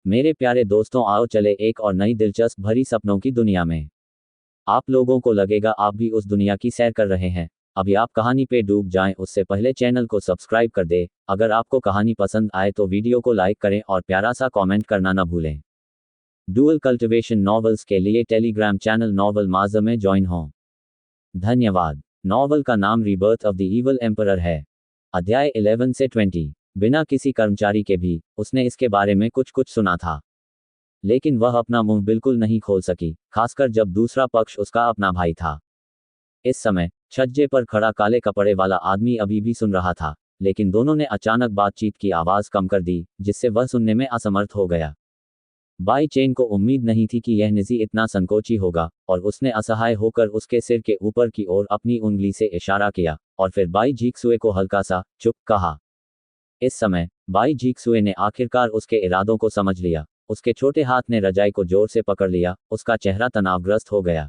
मेरे प्यारे दोस्तों, आओ चले एक और नई दिलचस्प भरी सपनों की दुनिया में। आप लोगों को लगेगा आप भी उस दुनिया की सैर कर रहे हैं। अभी आप कहानी पे डूब जाएं उससे पहले चैनल को सब्सक्राइब कर दे। अगर आपको कहानी पसंद आए तो वीडियो को लाइक करें और प्यारा सा कमेंट करना न भूलें। डुअल कल्टिवेशन नॉवेल्स के लिए टेलीग्राम चैनल नॉवल माज़ में ज्वाइन हों। धन्यवाद। नॉवल का नाम rebirth of the evil emperor है। अध्याय 11 से 20। बिना किसी कर्मचारी के भी उसने इसके बारे में कुछ कुछ सुना था, लेकिन वह अपना मुंह बिल्कुल नहीं खोल सकी, खासकर जब दूसरा पक्ष उसका अपना भाई था। इस समय छज्जे पर खड़ा काले कपड़े वाला आदमी अभी भी सुन रहा था, लेकिन दोनों ने अचानक बातचीत की आवाज कम कर दी, जिससे वह सुनने में असमर्थ हो गया। बाई चेन को उम्मीद नहीं थी कि यह निजी इतना संकोची होगा, और उसने असहाय होकर उसके सिर के ऊपर की ओर अपनी उंगली से इशारा किया, और फिर बाई झीकसुए को हल्का सा चुप कहा। इस समय बाई झीकसुए ने आखिरकार उसके इरादों को समझ लिया। उसके छोटे हाथ ने रजाई को जोर से पकड़ लिया, उसका चेहरा तनावग्रस्त हो गया।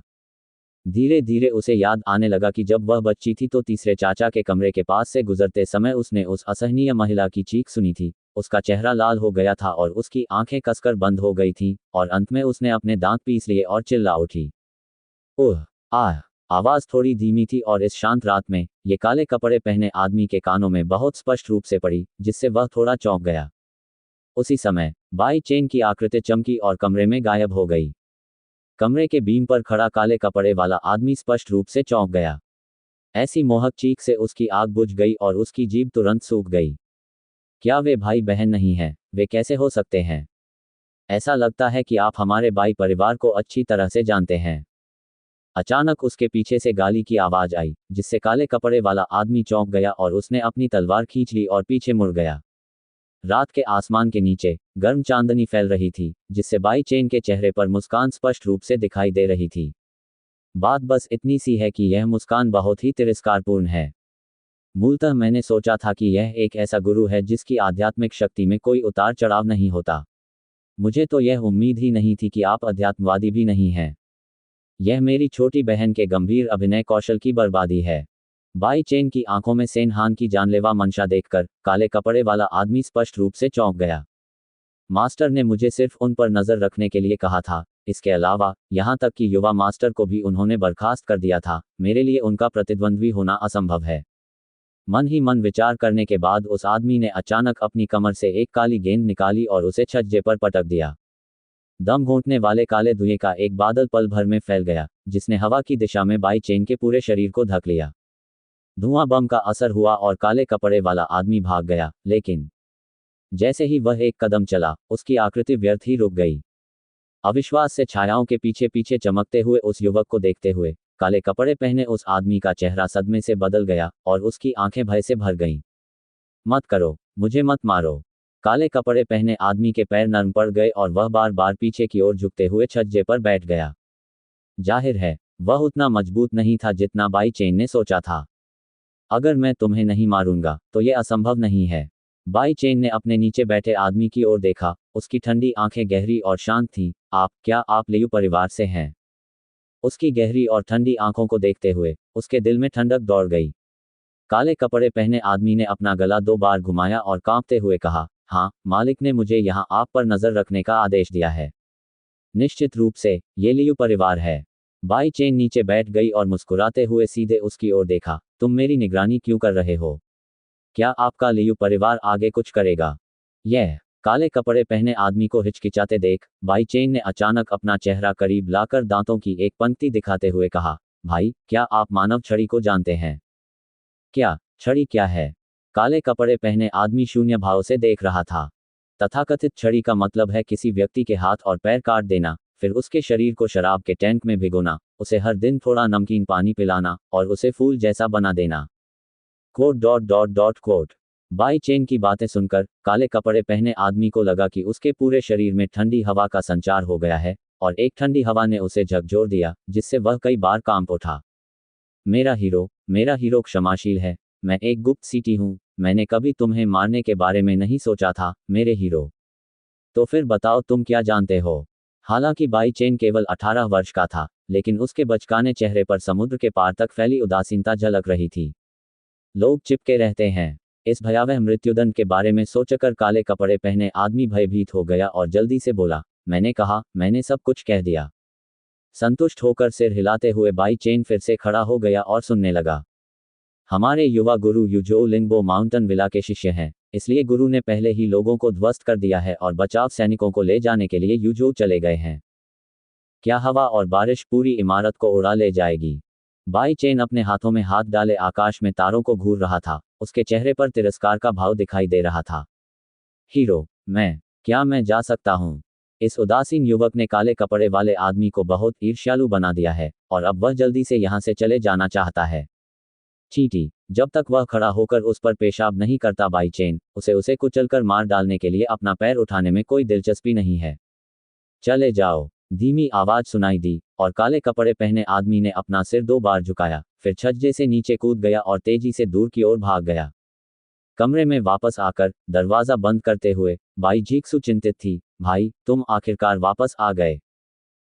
धीरे धीरे उसे याद आने लगा कि जब वह बच्ची थी तो तीसरे चाचा के कमरे के पास से गुजरते समय उसने उस असहनीय महिला की चीख सुनी थी। उसका चेहरा लाल हो गया था और उसकी आंखें कसकर बंद हो गई थीं, और अंत में उसने अपने दांत पीस लिए और चिल्ला उठी, ओह आह। आवाज थोड़ी धीमी थी और इस शांत रात में ये काले कपड़े पहने आदमी के कानों में बहुत स्पष्ट रूप से पड़ी, जिससे वह थोड़ा चौंक गया। उसी समय बाई चेन की आकृति चमकी और कमरे में गायब हो गई। कमरे के बीम पर खड़ा काले कपड़े वाला आदमी स्पष्ट रूप से चौंक गया। ऐसी मोहक चीख से उसकी आग बुझ गई और उसकी जीभ तुरंत सूख गई। क्या वे भाई बहन नहीं हैं? वे कैसे हो सकते हैं? ऐसा लगता है कि आप हमारे बाई परिवार को अच्छी तरह से जानते हैं। अचानक उसके पीछे से गाली की आवाज आई, जिससे काले कपड़े वाला आदमी चौंक गया और उसने अपनी तलवार खींच ली और पीछे मुड़ गया। रात के आसमान के नीचे गर्म चांदनी फैल रही थी, जिससे बाई चेन के चेहरे पर मुस्कान स्पष्ट रूप से दिखाई दे रही थी। बात बस इतनी सी है कि यह मुस्कान बहुत ही तिरस्कारपूर्ण है। मूलतः मैंने सोचा था कि यह एक ऐसा गुरु है जिसकी आध्यात्मिक शक्ति में कोई उतार चढ़ाव नहीं होता। मुझे तो यह उम्मीद ही नहीं थी कि आप अध्यात्मवादी भी नहीं हैं। यह मेरी छोटी बहन के गंभीर अभिनय कौशल की बर्बादी है। बाई चेन की आंखों में सेनहान की जानलेवा मंशा देखकर काले कपड़े वाला आदमी स्पष्ट रूप से चौंक गया। मास्टर ने मुझे सिर्फ उन पर नजर रखने के लिए कहा था। इसके अलावा यहां तक कि युवा मास्टर को भी उन्होंने बर्खास्त कर दिया था। मेरे लिए उनका प्रतिद्वंद्वी होना असंभव है। मन ही मन विचार करने के बाद उस आदमी ने अचानक अपनी कमर से एक काली गेंद निकाली और उसे छज्जे पर पटक दिया। दम घोंटने वाले काले धुएं का एक बादल पल भर में फैल गया, जिसने हवा की दिशा में बाई चेन के पूरे शरीर को ढक लिया। धुआं बम का असर हुआ और काले कपड़े वाला आदमी भाग गया, लेकिन जैसे ही वह एक कदम चला, उसकी आकृति व्यर्थ ही रुक गई। अविश्वास से छायाओं के पीछे पीछे चमकते हुए उस युवक को देखते हुए काले कपड़े पहने उस आदमी का चेहरा सदमे से बदल गया और उसकी आंखें भय से भर गईं। मत करो, मुझे मत मारो। काले कपड़े पहने आदमी के पैर नरम पड़ गए और वह बार बार पीछे की ओर झुकते हुए छज्जे पर बैठ गया। जाहिर है वह उतना मजबूत नहीं था जितना बाई चेन ने सोचा था। अगर मैं तुम्हें नहीं मारूंगा तो यह असंभव नहीं है। बाई चेन ने अपने नीचे बैठे आदमी की ओर देखा। उसकी ठंडी आंखें गहरी और शांत थीं। क्या आप लियू परिवार से हैं? उसकी गहरी और ठंडी आंखों को देखते हुए उसके दिल में ठंडक दौड़ गई। काले कपड़े पहने आदमी ने अपना गला 2 बार घुमाया और कांपते हुए कहा, हाँ, मालिक ने मुझे यहाँ आप पर नजर रखने का आदेश दिया है। निश्चित रूप से ये लियू परिवार है। बाई चेन नीचे बैठ गई और मुस्कुराते हुए सीधे उसकी ओर देखा। तुम मेरी निगरानी क्यों कर रहे हो? क्या आपका लियू परिवार आगे कुछ करेगा? यह काले कपड़े पहने आदमी को हिचकिचाते देख बाई चेन ने अचानक अपना चेहरा करीब लाकर दांतों की एक पंक्ति दिखाते हुए कहा, भाई, क्या आप मानव छड़ी को जानते हैं? क्या छड़ी क्या है? काले कपड़े पहने आदमी शून्य भाव से देख रहा था। तथाकथित छड़ी का मतलब है किसी व्यक्ति के हाथ और पैर काट देना, फिर उसके शरीर को शराब के टैंक में भिगोना, उसे हर दिन थोड़ा नमकीन पानी पिलाना और उसे फूल जैसा बना देना। कोट। बाई चेन की बातें सुनकर काले कपड़े पहने आदमी को लगा कि उसके पूरे शरीर में ठंडी हवा का संचार हो गया है, और एक ठंडी हवा ने उसे झकझोर दिया, जिससे वह कई बार कांप उठा। मेरा हीरो क्षमाशील है। मैं एक गुप्त सीटी हूँ। मैंने कभी तुम्हें मारने के बारे में नहीं सोचा था, मेरे हीरो। तो फिर बताओ तुम क्या जानते हो? हालांकि बाई चेन केवल 18 वर्ष का था, लेकिन उसके बचकाने चेहरे पर समुद्र के पार तक फैली उदासीनता झलक रही थी। लोग चिपके रहते हैं। इस भयावह मृत्युदंड के बारे में सोचकर काले कपड़े पहने आदमी भयभीत हो गया और जल्दी से बोला, मैंने कहा, मैंने सब कुछ कह दिया। संतुष्ट होकर सिर हिलाते हुए बाई चेन फिर से खड़ा हो गया और सुनने लगा। हमारे युवा गुरु युजो लिंगबो माउंटेन विला के शिष्य हैं, इसलिए गुरु ने पहले ही लोगों को ध्वस्त कर दिया है और बचाव सैनिकों को ले जाने के लिए युजो चले गए हैं। क्या हवा और बारिश पूरी इमारत को उड़ा ले जाएगी? बाई चेन अपने हाथों में हाथ डाले आकाश में तारों को घूर रहा था। उसके चेहरे पर तिरस्कार का भाव दिखाई दे रहा था। हीरो, क्या मैं जा सकता हूँ? इस उदासीन युवक ने काले कपड़े वाले आदमी को बहुत ईर्ष्यालु बना दिया है और अब वह जल्दी से यहाँ से चले जाना चाहता है। चींटी, जब तक वह खड़ा होकर उस पर पेशाब नहीं करता बाई चेन, उसे कुचलकर मार डालने के लिए अपना पैर उठाने में कोई दिलचस्पी नहीं है। चले जाओ, धीमी आवाज सुनाई दी और काले कपड़े पहने आदमी ने अपना सिर 2 बार झुकाया, फिर छज्जे से नीचे कूद गया और तेजी से दूर की ओर भाग गया। कमरे में वापस आकर दरवाजा बंद करते हुए बाई जीक्सू चिंतित थी। भाई, तुम आखिरकार वापस आ गए।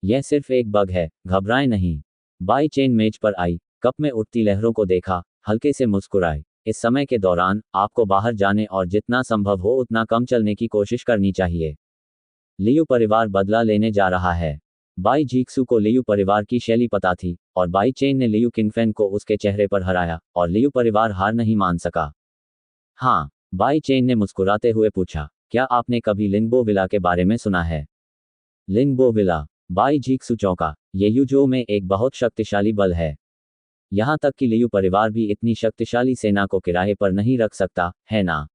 यह सिर्फ एक बग है, घबराएं नहीं। बाई चेन मेज पर आई, कप में उठती लहरों को देखा, हल्के से मुस्कुराए। इस समय के दौरान आपको बाहर जाने और जितना संभव हो उतना कम चलने की कोशिश करनी चाहिए। लियू परिवार बदला लेने जा रहा है। बाई जीक्सू को लियू परिवार की शैली पता थी और बाई चेन ने लियू किंगफेन को उसके चेहरे पर हराया और लियू परिवार हार नहीं मान सका। हाँ, बाई चेन ने मुस्कुराते हुए पूछा, क्या आपने कभी लिंगबो विला के बारे में सुना है? लिंगबो विला? बाई जीक्सू चौंका। ये युजो में एक बहुत शक्तिशाली बल है। यहाँ तक कि लियू परिवार भी इतनी शक्तिशाली सेना को किराए पर नहीं रख सकता, है ना?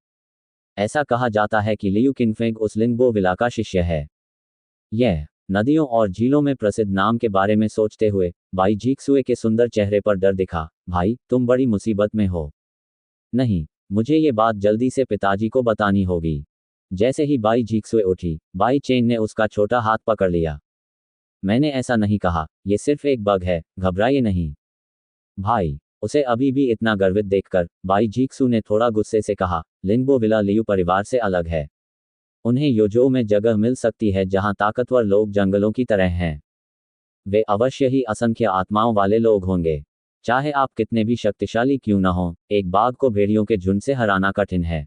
ऐसा कहा जाता है कि लियू किंगफेंग उस लिंगबो विला का शिष्य है। यह नदियों और झीलों में प्रसिद्ध नाम के बारे में सोचते हुए बाई जीक्सुए के सुंदर चेहरे पर डर दिखा। भाई, तुम बड़ी मुसीबत में हो। नहीं, मुझे ये बात जल्दी से पिताजी को बतानी होगी। जैसे ही बाई जीक्सुए उठी, बाई चेन ने उसका छोटा हाथ पकड़ लिया। मैंने ऐसा नहीं कहा, ये सिर्फ एक बग है, घबराइए नहीं। भाई, उसे अभी भी इतना गर्वित देखकर बाई जीक्सू ने थोड़ा गुस्से से कहा, लिंगबो विला लियू परिवार से अलग है। उन्हें योजो में जगह मिल सकती है जहां ताकतवर लोग जंगलों की तरह हैं। वे अवश्य ही असंख्य आत्माओं वाले लोग होंगे। चाहे आप कितने भी शक्तिशाली क्यों न हो, एक बाघ को भेड़ियों के झुंड से हराना कठिन है।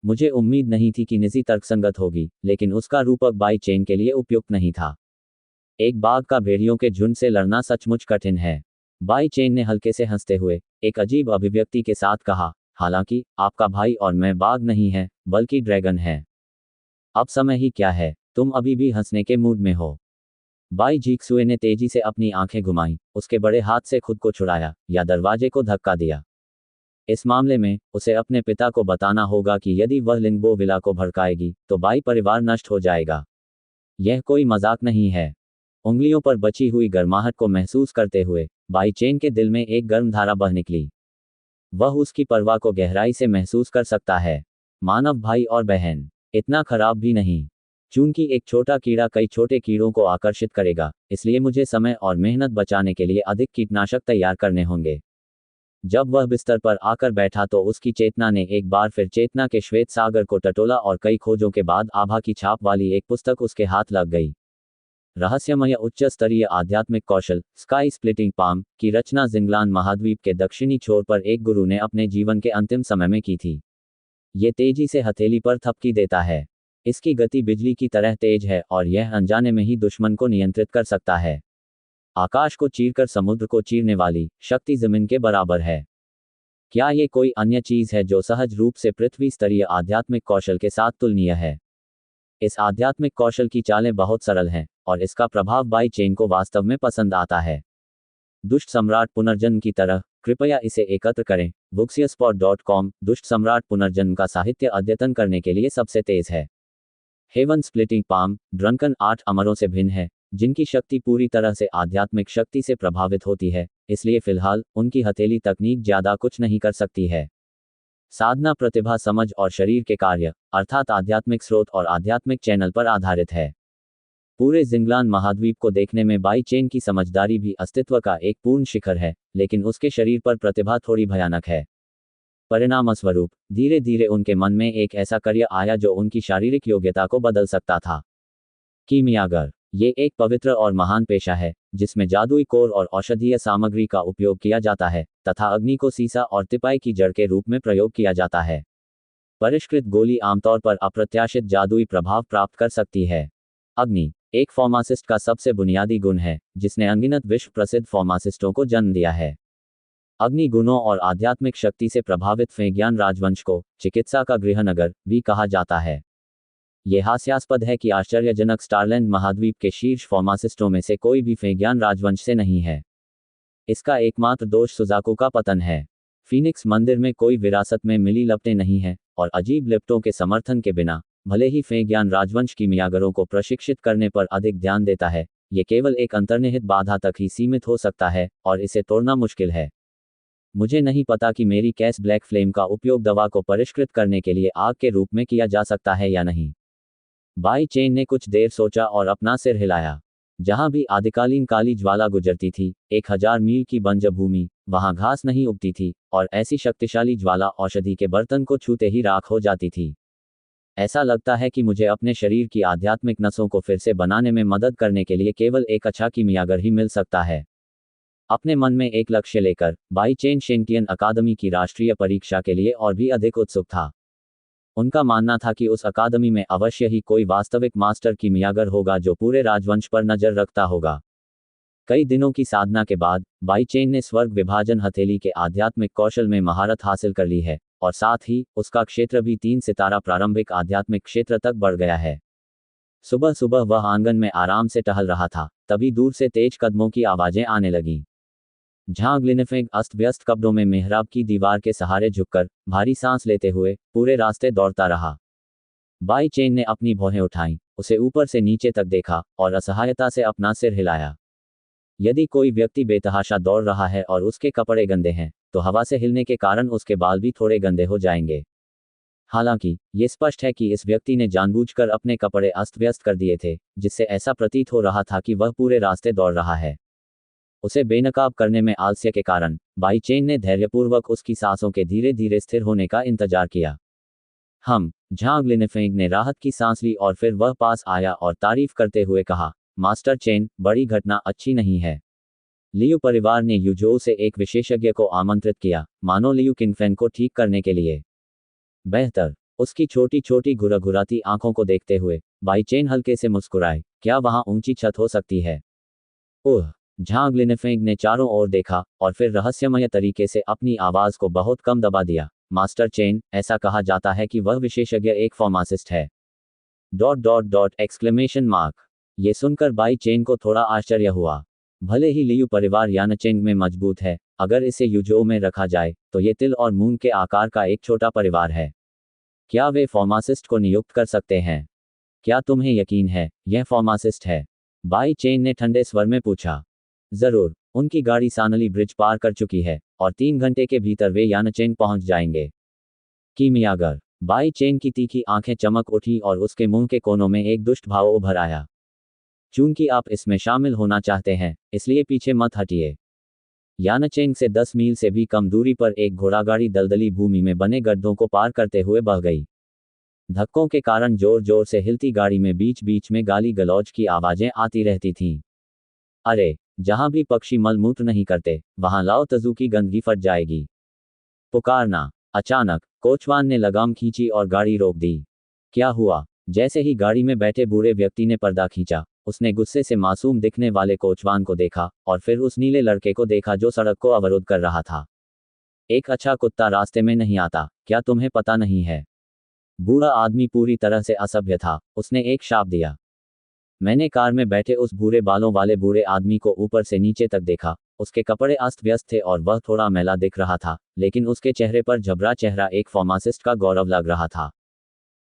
मुझे उम्मीद नहीं थी कि निजी तर्कसंगत होगी, लेकिन उसका रूपक बाई चेन के लिए उपयुक्त नहीं था। एक बाघ का भेड़ियों के झुंड से लड़ना सचमुच कठिन है। बाई चेन ने हल्के से हंसते हुए एक अजीब अभिव्यक्ति के साथ कहा, हालांकि आपका भाई और मैं बाघ नहीं है, बल्कि ड्रैगन है। अब समय ही क्या है, तुम अभी भी हंसने के मूड में हो। बाई जीक्सुए ने तेजी से अपनी आंखें घुमाई, उसके बड़े हाथ से खुद को छुड़ाया या दरवाजे को धक्का दिया। इस मामले में उसे अपने पिता को बताना होगा कि यदि वह लिंगबो विला को भड़काएगी तो बाई परिवार नष्ट हो जाएगा। यह कोई मजाक नहीं है। उंगलियों पर बची हुई गर्माहट को महसूस करते हुए बाई चेन के दिल में एक गर्म धारा बह निकली। वह उसकी परवाह को गहराई से महसूस कर सकता है। मानव भाई और बहन, इतना खराब भी नहीं। चूंकि एक छोटा कीड़ा कई छोटे कीड़ों को आकर्षित करेगा, इसलिए मुझे समय और मेहनत बचाने के लिए अधिक कीटनाशक तैयार करने होंगे। जब वह बिस्तर पर आकर बैठा तो उसकी चेतना ने एक बार फिर चेतना के श्वेत सागर को टटोला और कई खोजों के बाद आभा की छाप वाली एक पुस्तक उसके हाथ लग गई। रहस्यमय उच्च स्तरीय आध्यात्मिक कौशल स्काई स्प्लिटिंग पाम की रचना जिंगलान महाद्वीप के दक्षिणी छोर पर एक गुरु ने अपने जीवन के अंतिम समय में की थी। ये तेजी से हथेली पर थपकी देता है। इसकी गति बिजली की तरह तेज है और यह अनजाने में ही दुश्मन को नियंत्रित कर सकता है। आकाश को चीरकर समुद्र को चीरने वाली शक्ति जमीन के बराबर है। क्या ये कोई अन्य चीज है जो सहज रूप से पृथ्वी स्तरीय आध्यात्मिक कौशल के साथ तुलनीय है? इस आध्यात्मिक कौशल की चालें बहुत सरल हैं और इसका प्रभाव बाई चेन को वास्तव में पसंद आता है। दुष्ट सम्राट पुनर्जन्म की तरह कृपया इसे एकत्र करें। wuxiaspot.com दुष्ट सम्राट पुनर्जन्म का साहित्य अद्यतन करने के लिए सबसे तेज है। हेवन स्प्लिटिंग पाम ड्रंकन 8 अमरों से भिन्न है, जिनकी शक्ति पूरी तरह से आध्यात्मिक शक्ति से प्रभावित होती है, इसलिए फिलहाल उनकी हथेली तकनीक ज्यादा कुछ नहीं कर सकती है। साधना प्रतिभा समझ और शरीर के कार्य अर्थात आध्यात्मिक स्रोत और आध्यात्मिक चैनल पर आधारित है। पूरे जिंगलान महाद्वीप को देखने में बाई चेन की समझदारी भी अस्तित्व का एक पूर्ण शिखर है, लेकिन उसके शरीर पर प्रतिभा थोड़ी भयानक है। परिणामस्वरूप धीरे धीरे उनके मन में एक ऐसा कार्य आया जो उनकी शारीरिक योग्यता को बदल सकता था। कीमियागर, ये एक पवित्र और महान पेशा है जिसमें जादुई कोर और औषधीय सामग्री का उपयोग किया जाता है, तथा अग्नि को सीसा और तिपाई की जड़ के रूप में प्रयोग किया जाता है। परिष्कृत गोली आमतौर पर अप्रत्याशित जादुई प्रभाव प्राप्त कर सकती है। अग्नि एक फार्मासिस्ट का सबसे बुनियादी गुण है, जिसने अनगिनत विश्व प्रसिद्ध फार्मासिस्टों को जन्म दिया है। अग्नि गुणों और आध्यात्मिक शक्ति से प्रभावित फेंगियान राजवंश को चिकित्सा का गृहनगर भी कहा जाता है। यह हास्यास्पद है कि आश्चर्यजनक स्टारलैंड महाद्वीप के शीर्ष फार्मासिस्टों में से कोई भी फेंगियान राजवंश से नहीं है। इसका एकमात्र दोष सुजाकू का पतन है। फीनिक्स मंदिर में कोई विरासत में मिली लपटें नहीं है, और अजीब लिप्टों के समर्थन के बिना भले ही फेंगियान राजवंश कीमियागरों को प्रशिक्षित करने पर अधिक ध्यान देता है, ये केवल एक अंतर्निहित बाधा तक ही सीमित हो सकता है, और इसे तोड़ना मुश्किल है। मुझे नहीं पता कि मेरी कैस ब्लैक फ्लेम का उपयोग दवा को परिष्कृत करने के लिए आग के रूप में किया जा सकता है या नहीं। बाई चेन ने कुछ देर सोचा और अपना सिर हिलाया। जहां भी आदिकालीन काली ज्वाला गुजरती थी, 1000 मील की बंजर भूमि, वहां घास नहीं उगती थी, और ऐसी शक्तिशाली ज्वाला औषधि के बर्तन को छूते ही राख हो जाती थी। ऐसा लगता है कि मुझे अपने शरीर की आध्यात्मिक नसों को फिर से बनाने में मदद करने के लिए केवल एक अच्छा कीमियागर ही मिल सकता है। अपने मन में एक लक्ष्य लेकर बाई चेन शेंटियन अकादमी की राष्ट्रीय परीक्षा के लिए और भी अधिक उत्सुक था। उनका मानना था कि उस अकादमी में अवश्य ही कोई वास्तविक मास्टर कीमियागर होगा जो पूरे राजवंश पर नजर रखता होगा। कई दिनों की साधना के बाद बाई चेन ने स्वर्ग विभाजन हथेली के आध्यात्मिक कौशल में महारत हासिल कर ली है, और साथ ही उसका क्षेत्र भी 3 सितारा प्रारंभिक आध्यात्मिक क्षेत्र तक बढ़ गया है। सुबह सुबह वह आंगन में आराम से टहल रहा था, तभी दूर से तेज कदमों की आवाजें आने लगीं। झांग लिनेफेंग अस्त व्यस्त कपड़ों में मेहराब की दीवार के सहारे झुककर भारी सांस लेते हुए पूरे रास्ते दौड़ता रहा। बाई चेन ने अपनी भौहें उठाईं, उसे ऊपर से नीचे तक देखा और असहायता से अपना सिर हिलाया। यदि कोई व्यक्ति बेतहाशा दौड़ रहा है और उसके कपड़े गंदे हैं, तो हवा से हिलने के कारण उसके बाल भी थोड़े गंदे हो जाएंगे। हालांकि ये स्पष्ट है कि इस व्यक्ति ने जानबूझकर अपने कपड़े अस्त व्यस्त कर दिए थे, जिससे ऐसा प्रतीत हो रहा था कि वह पूरे रास्ते दौड़ रहा है। उसे बेनकाब करने में आलस्य के कारण बाई चेन ने धैर्यपूर्वक उसकी सांसों के धीरे धीरे स्थिर होने का इंतजार किया। झांग लिनेफेंग ने राहत की सांस ली और फिर वह पास आया और तारीफ करते हुए कहा, मास्टर चेन, बड़ी घटना अच्छी नहीं है। लियू परिवार ने यूजोऊ से एक विशेषज्ञ को आमंत्रित किया, मानो लियू किंगफेन को ठीक करने के लिए। बेहतर। उसकी छोटी छोटी घुरघुराती आंखों को देखते हुए बाई चेन हल्के से मुस्कुराए, क्या वहां ऊंची छत हो सकती है? ओह! झांग लिनेफेंग ने चारों ओर देखा और फिर रहस्यमय तरीके से अपनी आवाज को बहुत कम दबा दिया, मास्टर चेन, ऐसा कहा जाता है कि वह विशेषज्ञ एक फार्मासिस्ट है। ... एक्सक्लेमेशन मार्क। ये सुनकर बाई चेन को थोड़ा आश्चर्य हुआ। भले ही लियू परिवार यानचेंग में मजबूत है, अगर इसे यूजोऊ में रखा जाए तो ये तिल और मूंग के आकार का एक छोटा परिवार है। क्या वे फार्मासिस्ट को नियुक्त कर सकते हैं? क्या तुम्हें यकीन है यह फार्मासिस्ट है? बाई चेन ने ठंडे स्वर में पूछा। जरूर। उनकी गाड़ी सानली ब्रिज पार कर चुकी है और 3 घंटे के भीतर वे यानचेंग पहुंच जाएंगे। कीमियागर। बाई चेन की तीखी आंखें चमक उठी और उसके मुंह के कोनों में एक दुष्ट भाव उभर आया। चूंकि आप इसमें शामिल होना चाहते हैं, इसलिए पीछे मत हटिए। यानचेंग से 10 मील से भी कम दूरी पर एक घोड़ागाड़ी दलदली भूमि में बने गड्ढों को पार करते हुए बह गई। धक्कों के कारण जोर जोर से हिलती गाड़ी में बीच बीच में गाली गलौज की आवाजें आती रहती थीं। अरे, जहां भी पक्षी मलमूत्र नहीं करते, वहां लाओ तजू की गंदगी फट जाएगी। पुकारना। अचानक कोचवान ने लगाम खींची और गाड़ी रोक दी। क्या हुआ? जैसे ही गाड़ी में बैठे बूढ़े व्यक्ति ने पर्दा खींचा, उसने गुस्से से मासूम दिखने वाले कोचवान को देखा और फिर उस नीले लड़के को देखा जो सड़क को अवरोध कर रहा था। एक अच्छा कुत्ता रास्ते में नहीं आता, क्या तुम्हें पता नहीं है? बूढ़ा आदमी पूरी तरह से असभ्य था। उसने एक शाप दिया। मैंने कार में बैठे उस भूरे बालों वाले बूढ़े आदमी को ऊपर से नीचे तक देखा। उसके कपड़े अस्त व्यस्त थे और वह थोड़ा मैला दिख रहा था, लेकिन उसके चेहरे पर झबरा चेहरा एक फार्मासिस्ट का गौरव लग रहा था।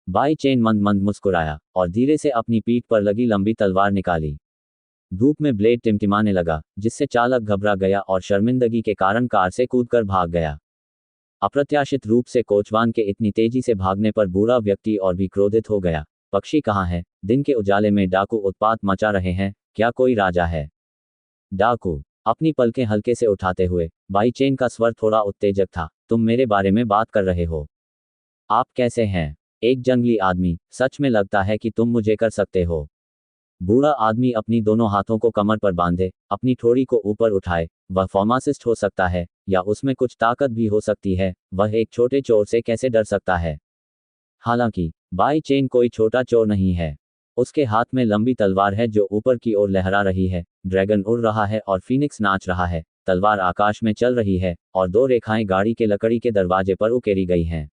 बाई चेन मंद मंद मुस्कुराया और धीरे से अपनी पीठ पर लगी लंबी तलवार निकाली। धूप में ब्लेड टिमटिमाने लगा, जिससे चालक घबरा गया और शर्मिंदगी के कारण कार से कूदकर भाग गया। अप्रत्याशित रूप से कोचवान के इतनी तेजी से भागने पर बूढ़ा व्यक्ति और भी क्रोधित हो गया। पक्षी कहाँ है? दिन के उजाले में डाकू उत्पात मचा रहे हैं, क्या कोई राजा है? डाकू। अपनी पलकें हल्के से उठाते हुए बाई चेन का स्वर थोड़ा उत्तेजक था, तुम मेरे बारे में बात कर रहे हो? आप कैसे हैं? एक जंगली आदमी, सच में लगता है कि तुम मुझे कर सकते हो। बूढ़ा आदमी अपनी दोनों हाथों को कमर पर बांधे, अपनी ठोड़ी को ऊपर उठाए। वह फार्मासिस्ट हो सकता है, या उसमें कुछ ताकत भी हो सकती है। वह एक छोटे चोर से कैसे डर सकता है? हालांकि बाई चेन कोई छोटा चोर नहीं है। उसके हाथ में लंबी तलवार है जो ऊपर की ओर लहरा रही है। ड्रैगन उड़ रहा है और फीनिक्स नाच रहा है। तलवार आकाश में चल रही है और दो रेखाएं गाड़ी के लकड़ी के दरवाजे पर उकेरी गई हैं।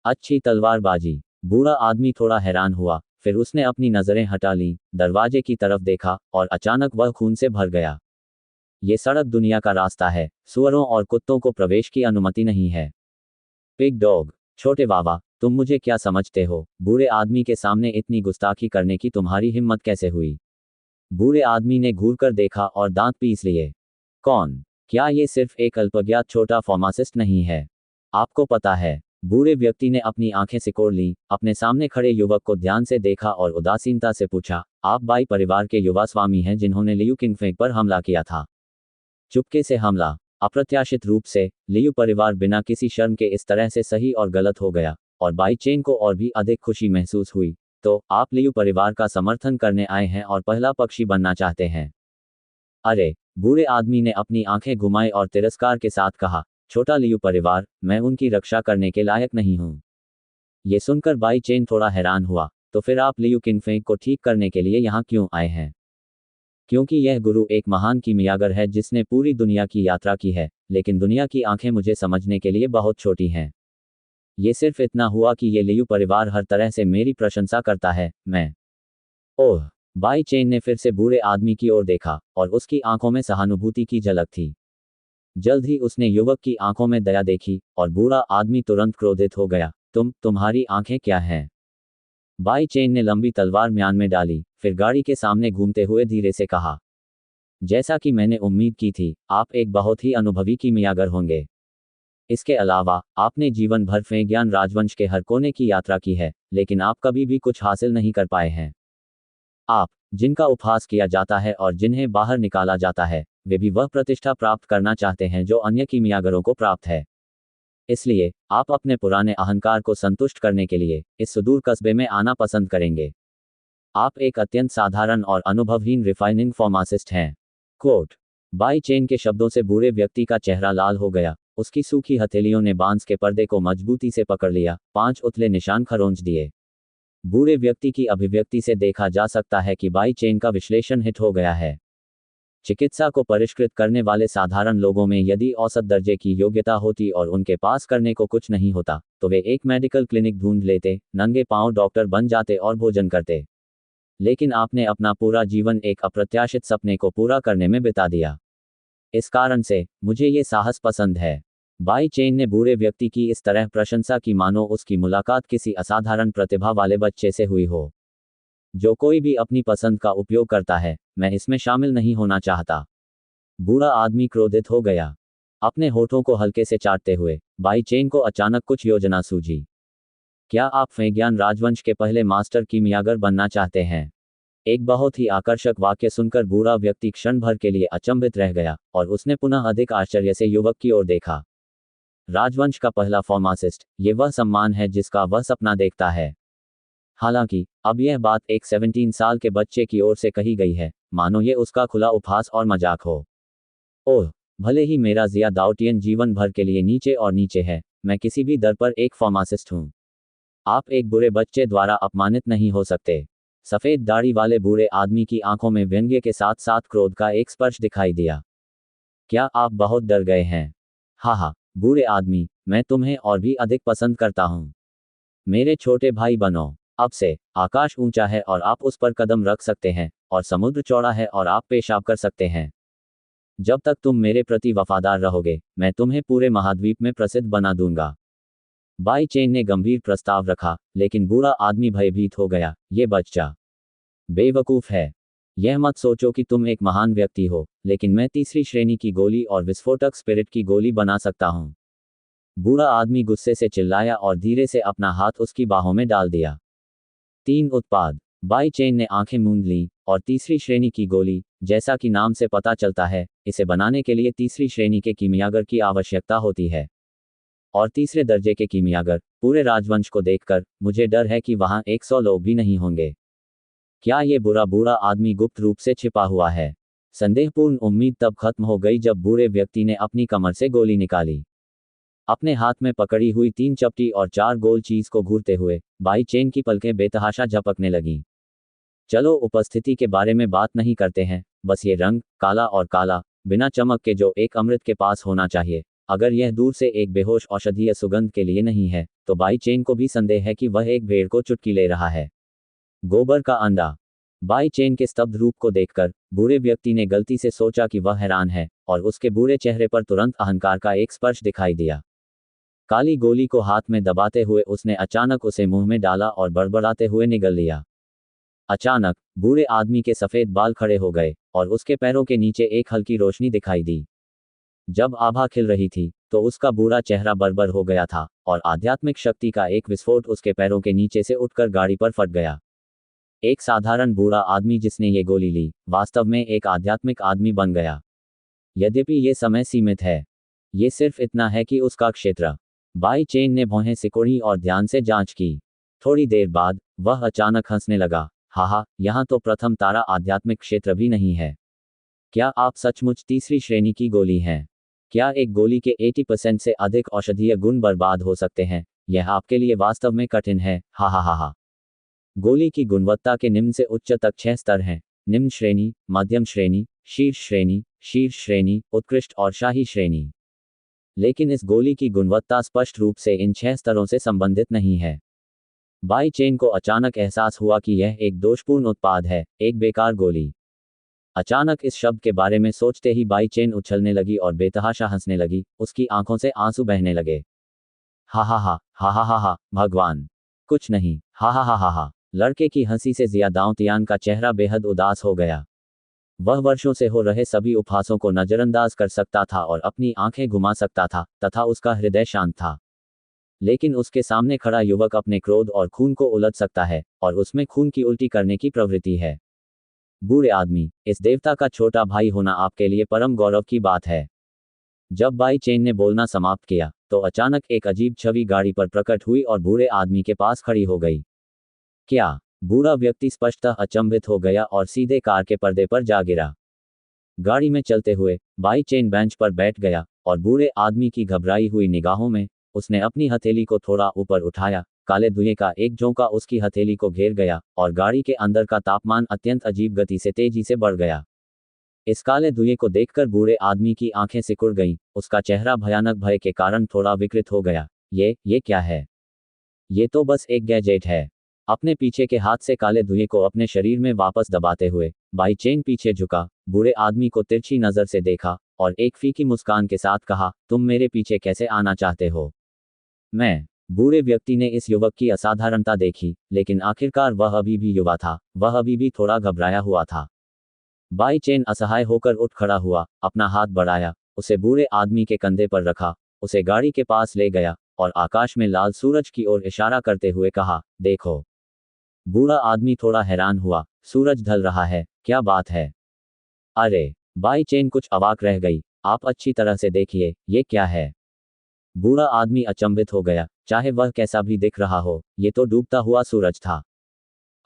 अच्छी तलवारबाजी। बूढ़ा आदमी थोड़ा हैरान हुआ, फिर उसने अपनी नजरें हटा ली, दरवाजे की तरफ देखा और अचानक वह खून से भर गया। ये सड़क दुनिया का रास्ता है, सुअरों और कुत्तों को प्रवेश की अनुमति नहीं है। Pig dog. छोटे बाबा, तुम मुझे क्या समझते हो? बूढ़े आदमी के सामने इतनी गुस्ताखी करने की तुम्हारी हिम्मत कैसे हुई? बूढ़े आदमी ने घूरकर देखा और दांत पीस लिए। कौन? क्या ये सिर्फ एक अल्पज्ञात छोटा फार्मासिस्ट नहीं है? आपको पता है? बूढ़े व्यक्ति ने अपनी आंखें सिकोड़ ली, अपने सामने खड़े युवक को ध्यान से देखा और उदासीनता से पूछा, आप बाई परिवार के युवा स्वामी हैं जिन्होंने लियू किंगफेंग पर हमला किया था? चुपके से हमला। अप्रत्याशित रूप से लियू परिवार बिना किसी शर्म के इस तरह से सही और गलत हो गया, और बाई चेन को और भी अधिक खुशी महसूस हुई। तो आप लियू परिवार का समर्थन करने आए हैं और पहला पक्षी बनना चाहते हैं? अरे! बूढ़े आदमी ने अपनी आंखें घुमाई और तिरस्कार के साथ कहा, छोटा लियू परिवार, मैं उनकी रक्षा करने के लायक नहीं हूं। ये सुनकर बाई चेन थोड़ा हैरान हुआ, तो फिर आप लियू किंगफेंग को ठीक करने के लिए यहाँ क्यों आए हैं? क्योंकि यह गुरु एक महान कीमियागर है जिसने पूरी दुनिया की यात्रा की है, लेकिन दुनिया की आंखें मुझे समझने के लिए बहुत छोटी हैं। ये सिर्फ इतना हुआ कि ये लियू परिवार हर तरह से मेरी प्रशंसा करता है। मैं ओह! बाई चेन ने फिर से बूढ़े आदमी की ओर देखा, और उसकी आंखों में सहानुभूति की झलक थी। जल्द ही उसने युवक की आंखों में दया देखी, और बूढ़ा आदमी तुरंत क्रोधित हो गया। तुम्हारी आंखें क्या हैं? बाई चेन ने लंबी तलवार म्यान में डाली, फिर गाड़ी के सामने घूमते हुए धीरे से कहा, जैसा कि मैंने उम्मीद की थी, आप एक बहुत ही अनुभवी कीमियागर होंगे। इसके अलावा आपने जीवन भर फेंगियान राजवंश के हर कोने की यात्रा की है, लेकिन आप कभी भी कुछ हासिल नहीं कर पाए हैं। आप, जिनका उपहास किया जाता है और जिन्हें बाहर निकाला जाता है, वे भी वह प्रतिष्ठा प्राप्त करना चाहते हैं जो अन्य कीमियागरों को प्राप्त है। इसलिए आप अपने पुराने अहंकार को संतुष्ट करने के लिए इस सुदूर कस्बे में आना पसंद करेंगे। आप एक अत्यंत साधारण और अनुभवहीन रिफाइनिंग फार्मासिस्ट हैं। कोट। बाई चेन के शब्दों से बूढ़े व्यक्ति का चेहरा लाल हो गया। उसकी सूखी हथेलियों ने बांस के पर्दे को मजबूती से पकड़ लिया, 5 उतले निशान खरोंच दिए। बूढ़े व्यक्ति की अभिव्यक्ति से देखा जा सकता है कि बाई चेन का विश्लेषण हिट हो गया है। चिकित्सा को परिष्कृत करने वाले साधारण लोगों में यदि औसत दर्जे की योग्यता होती और उनके पास करने को कुछ नहीं होता, तो वे एक मेडिकल क्लिनिक ढूंढ लेते, नंगे पांव डॉक्टर बन जाते और भोजन करते। लेकिन आपने अपना पूरा जीवन एक अप्रत्याशित सपने को पूरा करने में बिता दिया। इस कारण से मुझे ये साहस पसंद है। बाई चेन ने बूढ़े व्यक्ति की इस तरह प्रशंसा की मानो उसकी मुलाकात किसी असाधारण प्रतिभा वाले बच्चे से हुई हो। जो कोई भी अपनी पसंद का उपयोग करता है, मैं इसमें शामिल नहीं होना चाहता। बूढ़ा आदमी क्रोधित हो गया। अपने होठों को हल्के से चाटते हुए बाई चेन को अचानक कुछ योजना सूझी। क्या आप फेंगियान राजवंश के पहले मास्टर कीमियागर बनना चाहते हैं? एक बहुत ही आकर्षक वाक्य सुनकर बूढ़ा व्यक्ति क्षण भर के लिए अचंभित रह गया, और उसने पुनः अधिक आश्चर्य से युवक की ओर देखा। राजवंश का पहला फार्मासिस्ट, ये वह सम्मान है जिसका वह सपना देखता है। हालांकि अब यह बात एक 17 साल के बच्चे की ओर से कही गई है, मानो ये उसका खुला उपहास और मजाक हो। ओह! भले ही मेरा जिया दाउटियन जीवन भर के लिए नीचे और नीचे है, मैं किसी भी दर पर एक फार्मासिस्ट हूं। आप एक बुरे बच्चे द्वारा अपमानित नहीं हो सकते। सफेद दाढ़ी वाले बूढ़े आदमी की आंखों में व्यंग्य के साथ साथ क्रोध का एक स्पर्श दिखाई दिया। क्या आप बहुत डर गए हैं? हा, बूढ़े आदमी, मैं तुम्हें और भी अधिक पसंद करता हूं। मेरे छोटे भाई बनो। अब से आकाश ऊंचा है और आप उस पर कदम रख सकते हैं, और समुद्र चौड़ा है और आप पेशाब कर सकते हैं। जब तक तुम मेरे प्रति वफादार रहोगे, मैं तुम्हें पूरे महाद्वीप में प्रसिद्ध बना दूंगा। बाई चेन ने गंभीर प्रस्ताव रखा, लेकिन बूढ़ा आदमी भयभीत हो गया। ये बच्चा बेवकूफ है। यह मत सोचो कि तुम एक महान व्यक्ति हो, लेकिन मैं तीसरी श्रेणी की गोली और विस्फोटक स्पिरिट की गोली बना सकता हूं। बूढ़ा आदमी गुस्से से चिल्लाया और धीरे से अपना हाथ उसकी बाहों में डाल दिया। 3 उत्पाद। बाई चेन ने आंखें मूंद लीं, और तीसरी श्रेणी की गोली, जैसा कि नाम से पता चलता है, इसे बनाने के लिए तीसरी श्रेणी के कीमियागर की आवश्यकता होती है। और तीसरे दर्जे के कीमियागर, पूरे राजवंश को देखकर मुझे डर है कि वहां 100 लोग भी नहीं होंगे। क्या ये बुरा बूढ़ा आदमी गुप्त रूप से छिपा हुआ है? संदेहपूर्ण उम्मीद तब खत्म हो गई जब बूढ़े व्यक्ति ने अपनी कमर से गोली निकाली। अपने हाथ में पकड़ी हुई 3 चपटी और 4 गोल चीज को घूरते हुए बाई चेन की पलकें बेतहाशा झपकने लगीं। चलो उपस्थिति के बारे में बात नहीं करते हैं, बस ये रंग, काला और काला, बिना चमक के जो एक अमृत के पास होना चाहिए। अगर यह दूर से एक बेहोश औषधीय सुगंध के लिए नहीं है, तो बाई चेन को भी संदेह है कि वह एक भेड़ को चुटकी ले रहा है। गोबर का अंडा। बाई चेन के स्तब्ध रूप को देखकर बूढ़े व्यक्ति ने गलती से सोचा कि वह हैरान है, और उसके बूढ़े चेहरे पर तुरंत अहंकार का एक स्पर्श दिखाई दिया। काली गोली को हाथ में दबाते हुए उसने अचानक उसे मुंह में डाला और बड़बड़ाते हुए निगल लिया। अचानक बूढ़े आदमी के सफेद बाल खड़े हो गए और उसके पैरों के नीचे एक हल्की रोशनी दिखाई दी। जब आभा खिल रही थी तो उसका बूढ़ा चेहरा बर्बर हो गया था और आध्यात्मिक शक्ति का एक विस्फोट उसके पैरों के नीचे से उठकर गाड़ी पर फट गया। एक साधारण बूढ़ा आदमी जिसने ये गोली ली, वास्तव में एक आध्यात्मिक आदमी बन गया। यद्यपि ये समय सीमित है, ये सिर्फ इतना है कि उसका क्षेत्र। बाई चेन ने भौहें सिकोड़ी और ध्यान से जांच की। थोड़ी देर बाद वह अचानक हंसने लगा। हाहा, यहाँ तो प्रथम तारा आध्यात्मिक क्षेत्र भी नहीं है। क्या आप सचमुच तीसरी श्रेणी की गोली हैं? क्या एक गोली के 80% से अधिक औषधीय गुण बर्बाद हो सकते हैं? यह आपके लिए वास्तव में कठिन है। हा हा हा हा। गोली की गुणवत्ता के निम्न से उच्च तक 6 स्तर हैं। निम्न श्रेणी, मध्यम श्रेणी, शीर्ष श्रेणी, उत्कृष्ट और शाही श्रेणी। लेकिन इस गोली की गुणवत्ता स्पष्ट रूप से इन 6 स्तरों से संबंधित नहीं है। बाई चेन को अचानक एहसास हुआ कि यह एक दोषपूर्ण उत्पाद है, एक बेकार गोली। अचानक इस शब्द के बारे में सोचते ही बाई चेन उछलने लगी और बेतहाशा हंसने लगी। उसकी आंखों से आंसू बहने लगे। हा हा हा हा हा हा हा, भगवान, कुछ नहीं, हा हा हा हा हा। लड़के की हंसी से जिया दाऊतियान का चेहरा बेहद उदास हो गया। वह वर्षों से हो रहे सभी उपहासों को नजरअंदाज कर सकता था और अपनी आंखें घुमा सकता था तथा उसका हृदय शांत था। लेकिन उसके सामने खड़ा युवक अपने क्रोध और खून को उलट सकता है, और उसमें खून की उल्टी करने की प्रवृत्ति है। बूढ़े आदमी, इस देवता का छोटा भाई होना आपके लिए परम गौरव की बात है। जब बाई चेन ने बोलना समाप्त किया तो अचानक एक अजीब छवि गाड़ी पर प्रकट हुई और बूढ़े आदमी के पास खड़ी हो गई। क्या? बूढ़ा व्यक्ति स्पष्टतः अचंभित हो गया और सीधे कार के पर्दे पर जा गिरा। गाड़ी में चलते हुए बाई चेन बेंच पर बैठ गया और बूढ़े आदमी की घबराई हुई निगाहों में उसने अपनी हथेली को थोड़ा ऊपर उठाया। काले धुएं का एक झोंका उसकी हथेली को घेर गया और गाड़ी के अंदर का तापमान अत्यंत अजीब गति से तेजी से बढ़ गया। इस काले धुएं को देखकर बूढ़े आदमी की आंखें सिकुड़ गईं। उसका चेहरा भयानक भय के कारण थोड़ा विकृत हो गया। ये क्या है? ये तो बस एक गैजेट है। अपने पीछे के हाथ से काले धुएं को अपने शरीर में वापस दबाते हुए बाई चेन पीछे झुका, बूढ़े आदमी को तिरछी नजर से देखा और एक फीकी मुस्कान के साथ कहा, तुम मेरे पीछे कैसे आना चाहते हो? मैं। बूढ़े व्यक्ति ने इस युवक की असाधारणता देखी, लेकिन आखिरकार वह अभी भी युवा था, वह अभी भी थोड़ा घबराया हुआ था। बाई चेन असहाय होकर उठ खड़ा हुआ, अपना हाथ बढ़ाया, उसे बूढ़े आदमी के कंधे पर रखा, उसे गाड़ी के पास ले गया और आकाश में लाल सूरज की ओर इशारा करते हुए कहा, देखो। बूढ़ा आदमी थोड़ा हैरान हुआ। सूरज ढल रहा है? क्या बात है? अरे! बाई चेन कुछ अवाक रह गई। आप अच्छी तरह से देखिए, ये क्या है? बूढ़ा आदमी अचंभित हो गया। चाहे वह कैसा भी दिख रहा हो, ये तो डूबता हुआ सूरज था।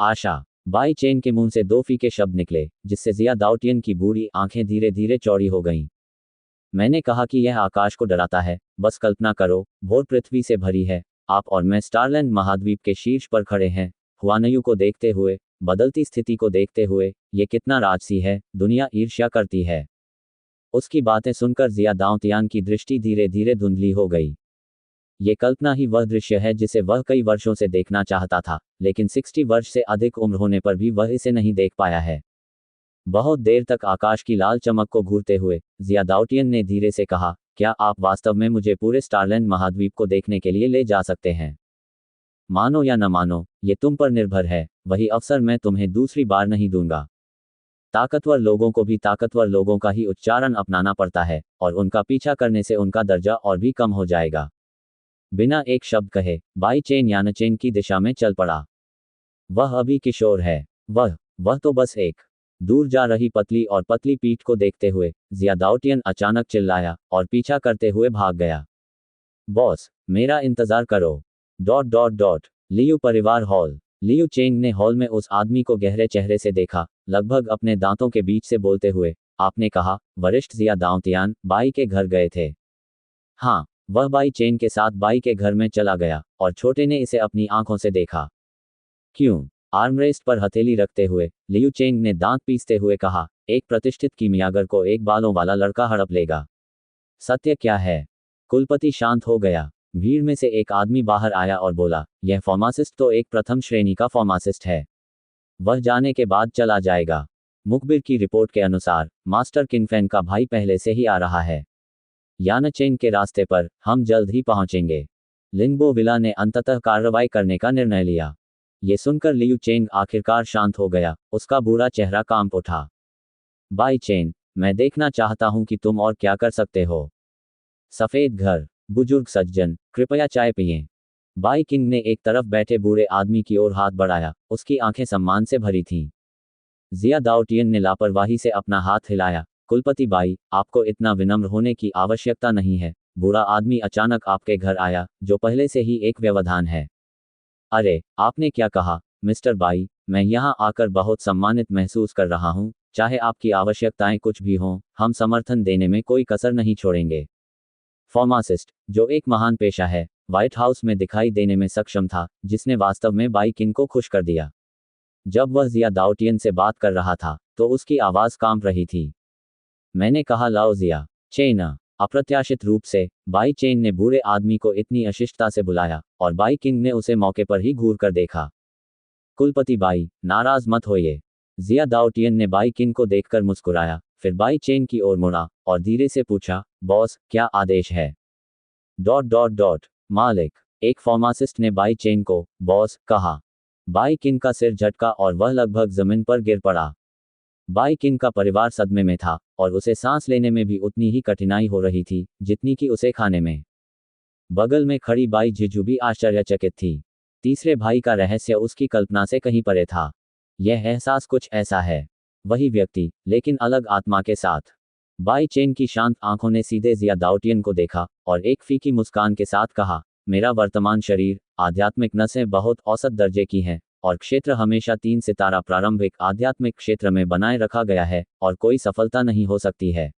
आशा। बाई चेन के मुंह से 2 फीके शब्द निकले, जिससे जिया दाऊटियन की बूढ़ी आंखें धीरे धीरे चौड़ी हो गईं। मैंने कहा कि यह आकाश को डराता है। बस कल्पना करो, भोर पृथ्वी से भरी है, आप और मैं स्टारलैंड महाद्वीप के शीर्ष पर खड़े हैं, हुआनयू को देखते हुए, बदलती स्थिति को देखते हुए। ये कितना राजसी है, दुनिया ईर्ष्या करती है। उसकी बातें सुनकर जिया दाऊतियान की दृष्टि धीरे धीरे धुंधली हो गई। ये कल्पना ही वह दृश्य है जिसे वह कई वर्षों से देखना चाहता था, लेकिन 60 वर्ष से अधिक उम्र होने पर भी वह इसे नहीं देख पाया है। बहुत देर तक आकाश की लाल चमक को घूरते हुए जिया दाऊटियन ने धीरे से कहा, क्या आप वास्तव में मुझे पूरे स्टारलैंड महाद्वीप को देखने के लिए ले जा सकते हैं? मानो या न मानो, ये तुम पर निर्भर है। वही अवसर मैं तुम्हें दूसरी बार नहीं दूंगा। ताकतवर लोगों को भी ताकतवर लोगों का ही उच्चारण अपनाना पड़ता है, और उनका पीछा करने से उनका दर्जा और भी कम हो जाएगा। बिना एक शब्द कहे बाई चेन यानचेन की दिशा में चल पड़ा। वह अभी किशोर है। वह तो बस एक दूर जा रही पतली और पतली पीठ को देखते हुए जिया दाऊटियन अचानक चिल्लाया और पीछा करते हुए भाग गया। बॉस, मेरा इंतजार करो। लियू परिवार हॉल। लियू चेंग ने हॉल में उस आदमी को गहरे चेहरे से देखा, लगभग अपने दांतों के बीच से बोलते हुए। आपने कहा, वरिष्ठ जिया दाओतियान बाई के घर गए थे? हाँ, वह बाई चेन के साथ बाई के घर में चला गया, और छोटे ने इसे अपनी आंखों से देखा। क्यों? आर्मरेस्ट पर हथेली रखते हुए लियू चेंग ने दांत पीसते हुए कहा, एक प्रतिष्ठित कीमियागर को एक बालों वाला लड़का हड़प लेगा। सत्य क्या है? कुलपति शांत हो गया। भीड़ में से एक आदमी बाहर आया और बोला, यह फार्मासिस्ट तो एक प्रथम श्रेणी का फार्मासिस्ट है। वह जाने के बाद चला जाएगा। मुखबिर की रिपोर्ट के अनुसार मास्टर किनफेन का भाई पहले से ही आ रहा है। यानचेंग के रास्ते पर हम जल्द ही पहुंचेंगे। लिंगबो विला ने अंततः कार्रवाई करने का निर्णय लिया। ये सुनकर लियू चेंग आखिरकार शांत हो गया, उसका बुरा चेहरा कांप उठा। बाई चेन, मैं देखना चाहता हूं कि तुम और क्या कर सकते हो। सफेद घर। बुजुर्ग सज्जन, कृपया चाय पिएं। बाई किंग ने एक तरफ बैठे बूढ़े आदमी की ओर हाथ बढ़ाया, उसकी आंखें सम्मान से भरी थीं। जिया दाओटियन ने लापरवाही से अपना हाथ हिलाया। कुलपति बाई, आपको इतना विनम्र होने की आवश्यकता नहीं है। बूढ़ा आदमी अचानक आपके घर आया, जो पहले से ही एक व्यवधान है। अरे, आपने क्या कहा? मिस्टर बाई, मैं यहाँ आकर बहुत सम्मानित महसूस कर रहा हूँ। चाहे आपकी आवश्यकताएं कुछ भी हों, हम समर्थन देने में कोई कसर नहीं छोड़ेंगे। फार्मासिस्ट, जो एक महान पेशा है, व्हाइट हाउस में दिखाई देने में सक्षम था, जिसने वास्तव में बाई किंग को खुश कर दिया। जब वह जिया दाओटियन से बात कर रहा था, तो उसकी आवाज कांप रही थी। मैंने कहा, लाओ जिया। चेना। अप्रत्याशित रूप से बाई चेन ने बूढ़े आदमी को इतनी अशिष्टता से बुलाया, और बाई किंग ने उसे मौके पर ही घूर कर देखा। कुलपति बाई, नाराज मत होइए। जिया दाओटियन ने बाई किंग को देखकर मुस्कुराया, फिर बाई चेन की ओर मुड़ा और धीरे से पूछा, बॉस, क्या आदेश है? मालिक। एक फार्मासिस्ट ने बाई चेन को बॉस कहा। बाई किंग का सिर झटका और वह लगभग जमीन पर गिर पड़ा। बाई किंग का परिवार सदमे में था, और उसे सांस लेने में भी उतनी ही कठिनाई हो रही थी जितनी कि उसे खाने में। बगल में खड़ी बाई जिजू भी आश्चर्यचकित थी। तीसरे भाई का रहस्य उसकी कल्पना से कहीं परे था। यह एहसास कुछ ऐसा है, वही व्यक्ति, लेकिन अलग आत्मा के साथ। बाई चेन की शांत आंखों ने सीधे जिया दाओटियन को देखा, और एक फीकी मुस्कान के साथ कहा, मेरा वर्तमान शरीर, आध्यात्मिक नसें बहुत औसत दर्जे की हैं, और क्षेत्र हमेशा 3 सितारा प्रारंभिक आध्यात्मिक क्षेत्र में बनाए रखा गया है, और कोई सफलता नहीं हो सकती है।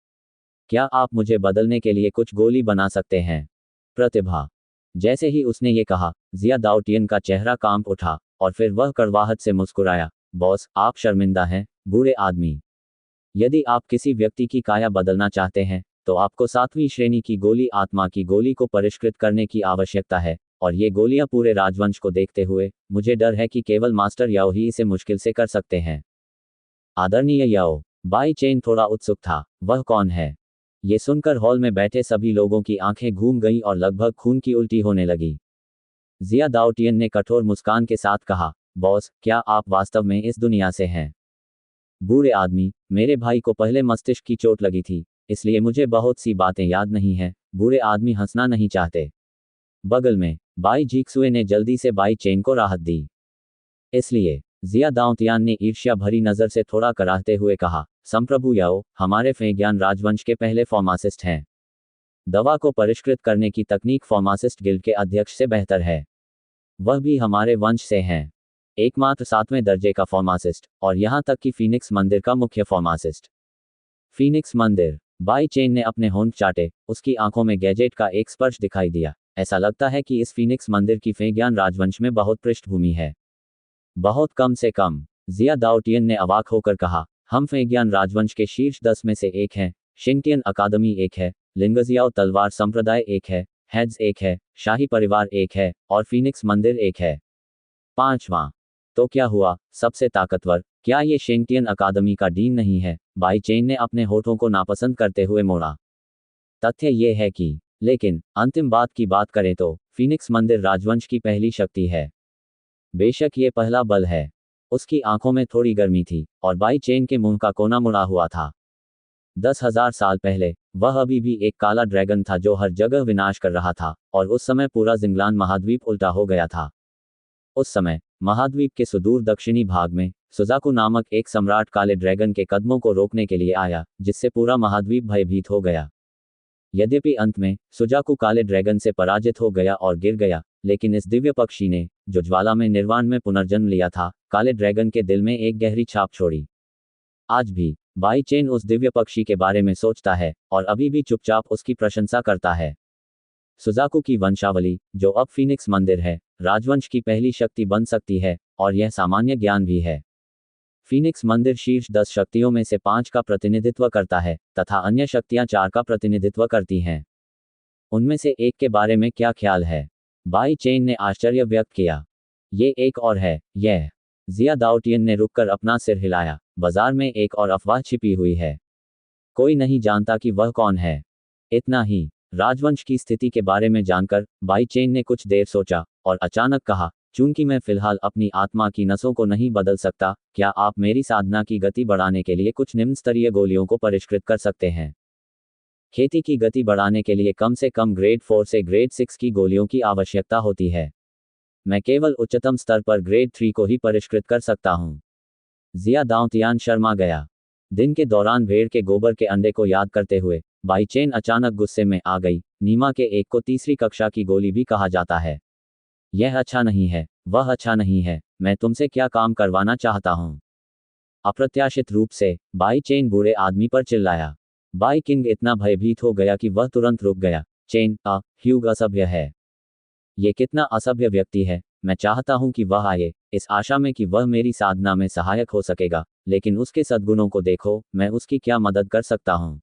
क्या आप मुझे बदलने के लिए कुछ गोली बना सकते हैं? प्रतिभा। जैसे ही उसने ये कहा, जिया दाओटियन का चेहरा कांप उठा, और फिर वह कड़वाहट से मुस्कुराया। बॉस, आप शर्मिंदा हैं, बूढ़े आदमी। यदि आप किसी व्यक्ति की काया बदलना चाहते हैं, तो आपको 7वीं श्रेणी की गोली, आत्मा की गोली को परिष्कृत करने की आवश्यकता है, और ये गोलियां पूरे राजवंश को देखते हुए, मुझे डर है कि केवल मास्टर याओ ही इसे मुश्किल से कर सकते हैं। आदरणीय याओ। बाई चेन थोड़ा उत्सुक था, वह कौन है? ये सुनकर हॉल में बैठे सभी लोगों की आंखें घूम गईं और लगभग खून की उल्टी होने लगी। जिया दाओटियन ने कठोर मुस्कान के साथ कहा, बॉस, क्या आप वास्तव में इस दुनिया से हैं? बूढ़े आदमी, मेरे भाई को पहले मस्तिष्क की चोट लगी थी, इसलिए मुझे बहुत सी बातें याद नहीं हैं। बूढ़े आदमी हंसना नहीं चाहते। बगल में बाई जीक्सुए ने जल्दी से बाई चेन को राहत दी। इसलिए जिया दाओतियान ने ईर्ष्या भरी नजर से थोड़ा कराहते हुए कहा, संप्रभु याओ, हमारे फेज्ञान राजवंश के पहले फार्मासिस्ट हैं। दवा को परिष्कृत करने की तकनीक फार्मासिस्ट गिल्ड के अध्यक्ष से बेहतर है। वह भी हमारे वंश से हैं। एकमात्र 7वें दर्जे का फार्मासिस्ट, और यहां तक कि फीनिक्स मंदिर का मुख्य फार्मासिस्ट। फीनिक्स मंदिर। बाई चेन ने अपने होंठ चाटे, उसकी आंखों में गैजेट का एक स्पर्श दिखाई दिया। ऐसा लगता है कि इस फीनिक्स मंदिर की फेज्ञान राजवंश में बहुत पृष्ठभूमि है। बहुत कम से कम। जिया दाओटियन ने अवाक होकर कहा, हम फेज्ञान राजवंश के शीर्ष 10 में से एक हैं। शिंगटियन अकादमी एक है, लिंगजियाओ तलवार संप्रदाय एक है, हेड्स एक है, शाही परिवार एक है, और फीनिक्स मंदिर एक है। 5वां। तो क्या हुआ, सबसे ताकतवर? क्या ये शिंगटियन अकादमी का डीन नहीं है? बाई चेन ने अपने होठों को नापसंद करते हुए मोड़ा। तथ्य ये है कि, लेकिन अंतिम बात की बात करें तो फीनिक्स मंदिर राजवंश की पहली शक्ति है। बेशक ये पहला बल है। उसकी आंखों में थोड़ी गर्मी थी, और बाई चेन के मुंह का कोना मुड़ा हुआ था। 10,000 साल पहले वह अभी भी एक काला ड्रैगन था जो हर जगह विनाश कर रहा था, और उस समय पूरा जिंगलान महाद्वीप उल्टा हो गया था। उस समय महाद्वीप के सुदूर दक्षिणी भाग में सुजाकू नामक एक सम्राट काले ड्रैगन के कदमों को रोकने के लिए आया, जिससे पूरा महाद्वीप भयभीत हो गया। यद्यपि अंत में सुजाकू काले ड्रैगन से पराजित हो गया और गिर गया, लेकिन इस दिव्य पक्षी ने, जो ज्वाला में निर्वाण में पुनर्जन्म लिया था, काले ड्रैगन के दिल में एक गहरी छाप छोड़ी। आज भी बाई चेन उस दिव्य पक्षी के बारे में सोचता है और अभी भी चुपचाप उसकी प्रशंसा करता है। सुजाकू की वंशावली, जो अब फीनिक्स मंदिर है, राजवंश की पहली शक्ति बन सकती है, और यह सामान्य ज्ञान भी है। फीनिक्स मंदिर शीर्ष 10 शक्तियों में से 5 का प्रतिनिधित्व करता है, तथा अन्य शक्तियां 4 का प्रतिनिधित्व करती हैं। उनमें से एक के बारे में क्या ख्याल है? बाई चेन ने आश्चर्य व्यक्त किया। ये एक और है, यह। जिया दाउटियन ने रुककर अपना सिर हिलाया। बाजार में एक और अफवाह छिपी हुई है। कोई नहीं जानता कि वह कौन है। इतना ही। राजवंश की स्थिति के बारे में जानकर बाई चेन ने कुछ देर सोचा और अचानक कहा, चूंकि मैं फिलहाल अपनी आत्मा की नसों को नहीं बदल सकता, क्या आप मेरी साधना की गति बढ़ाने के लिए कुछ निम्न स्तरीय गोलियों को परिष्कृत कर सकते हैं? खेती की गति बढ़ाने के लिए कम से कम ग्रेड 4 से ग्रेड 6 की गोलियों की आवश्यकता होती है। मैं केवल उच्चतम स्तर पर ग्रेड 3 को ही परिष्कृत कर सकता हूं। जिया दाउटियन शर्मा गया। दिन के दौरान भेड़ के गोबर के अंडे को याद करते हुए बाई चेन अचानक गुस्से में आ गई। नीमा के एक को तीसरी कक्षा की गोली भी कहा जाता है। यह अच्छा नहीं है, वह अच्छा नहीं है। मैं तुमसे क्या काम करवाना चाहता हूं? अप्रत्याशित रूप से बाई चेन बूढ़े आदमी पर चिल्लाया। बाई किंग इतना भयभीत हो गया कि वह तुरंत रुक गया। चेन, ह्यूग असभ्य है। ये कितना असभ्य व्यक्ति है। मैं चाहता हूं कि वह आए, इस आशा में कि वह मेरी साधना में सहायक हो सकेगा, लेकिन उसके सद्गुणों को देखो, मैं उसकी क्या मदद कर सकता हूं?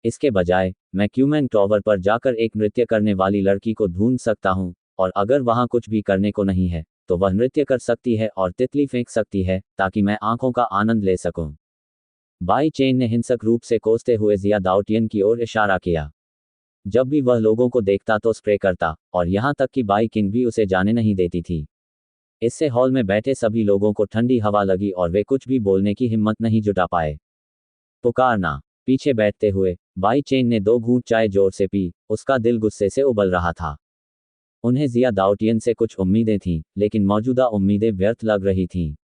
इसके बजाय मैं क्यूमैन टॉवर पर जाकर एक नृत्य करने वाली लड़की को ढूंढ सकता हूं, और अगर वहां कुछ भी करने को नहीं है, तो वह नृत्य कर सकती है और तितली फेंक सकती है, ताकि मैं आंखों का आनंद ले सकूं। बाई चेन ने हिंसक रूप से कोसते हुए जिया दाउटियन की ओर इशारा किया। जब भी वह लोगों को देखता तो स्प्रे करता, और यहां तक कि बाई किंग भी उसे जाने नहीं देती थी। इससे हॉल में बैठे सभी लोगों को ठंडी हवा लगी और वे कुछ भी बोलने की हिम्मत नहीं जुटा पाए। पुकारना। पीछे बैठते हुए बाई चेन ने 2 घूंट चाय जोर से पी। उसका दिल गुस्से से उबल रहा था। उन्हें जिया दाउटियन से कुछ उम्मीदें थीं, लेकिन मौजूदा उम्मीदें व्यर्थ लग रही थीं।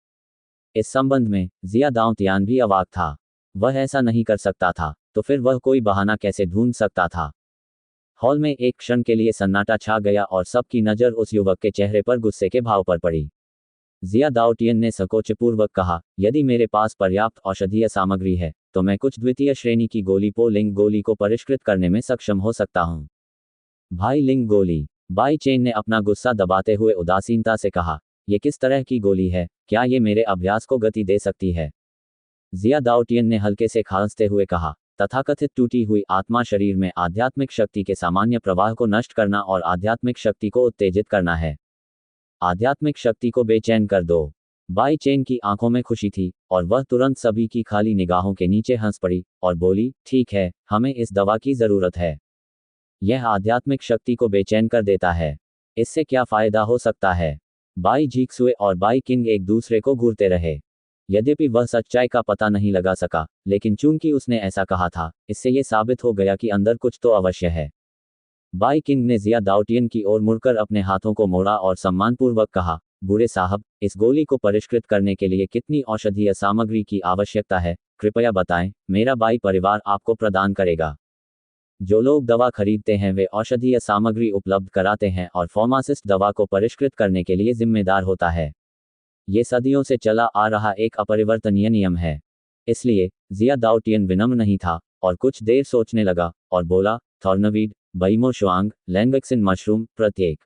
इस संबंध में जिया दाउटियन भी अवाक था। वह ऐसा नहीं कर सकता था, तो फिर वह कोई बहाना कैसे ढूंढ सकता था? हॉल में एक क्षण के लिए सन्नाटा छा गया और सबकी नज़र उस युवक के चेहरे पर गुस्से के भाव पर पड़ी। जिया दाउटियन ने संकोचपूर्वक कहा, यदि मेरे पास पर्याप्त औषधीय सामग्री है, तो मैं कुछ द्वितीय श्रेणी की गोली लिंग गोली को परिष्कृत करने में सक्षम हो सकता हूं। भाई लिंग गोली। बाई चेन ने अपना गुस्सा दबाते हुए उदासीनता से कहा, यह किस तरह की गोली है? क्या ये मेरे अभ्यास को गति दे सकती है? जिया दाउटियन ने हल्के से खांसते हुए कहा, तथाकथित टूटी हुई आत्मा शरीर में आध्यात्मिक शक्ति के सामान्य प्रवाह को नष्ट करना और आध्यात्मिक शक्ति को उत्तेजित करना है। आध्यात्मिक शक्ति को बेचैन कर दो। बाई चेन की आंखों में खुशी थी, और वह तुरंत सभी की खाली निगाहों के नीचे हंस पड़ी और बोली, ठीक है, हमें इस दवा की जरूरत है। यह आध्यात्मिक शक्ति को बेचैन कर देता है। इससे क्या फायदा हो सकता है? बाई झीक्सुए और बाई किंग एक दूसरे को घूरते रहे। यद्यपि वह सच्चाई का पता नहीं लगा सका, लेकिन चूंकि उसने ऐसा कहा था, इससे यह साबित हो गया कि अंदर कुछ तो अवश्य है। बाई किंग ने जिया दाउटियन की ओर मुड़कर अपने हाथों को मोड़ा और सम्मानपूर्वक कहा, बूढ़े साहब, इस गोली को परिष्कृत करने के लिए कितनी औषधीय सामग्री की आवश्यकता है, कृपया बताएं, मेरा बाई परिवार आपको प्रदान करेगा। जो लोग दवा खरीदते हैं वे औषधीय सामग्री उपलब्ध कराते हैं और फार्मासिस्ट दवा को परिष्कृत करने के लिए जिम्मेदार होता है। ये सदियों से चला आ रहा एक अपरिवर्तनीय नियम है। इसलिए जिया दाउटियन विनम्र नहीं था, और कुछ देर सोचने लगा, और बोला, थॉर्नवीड, बइमो शुआंग, लैंगक्सिन मशरूम, प्रत्येक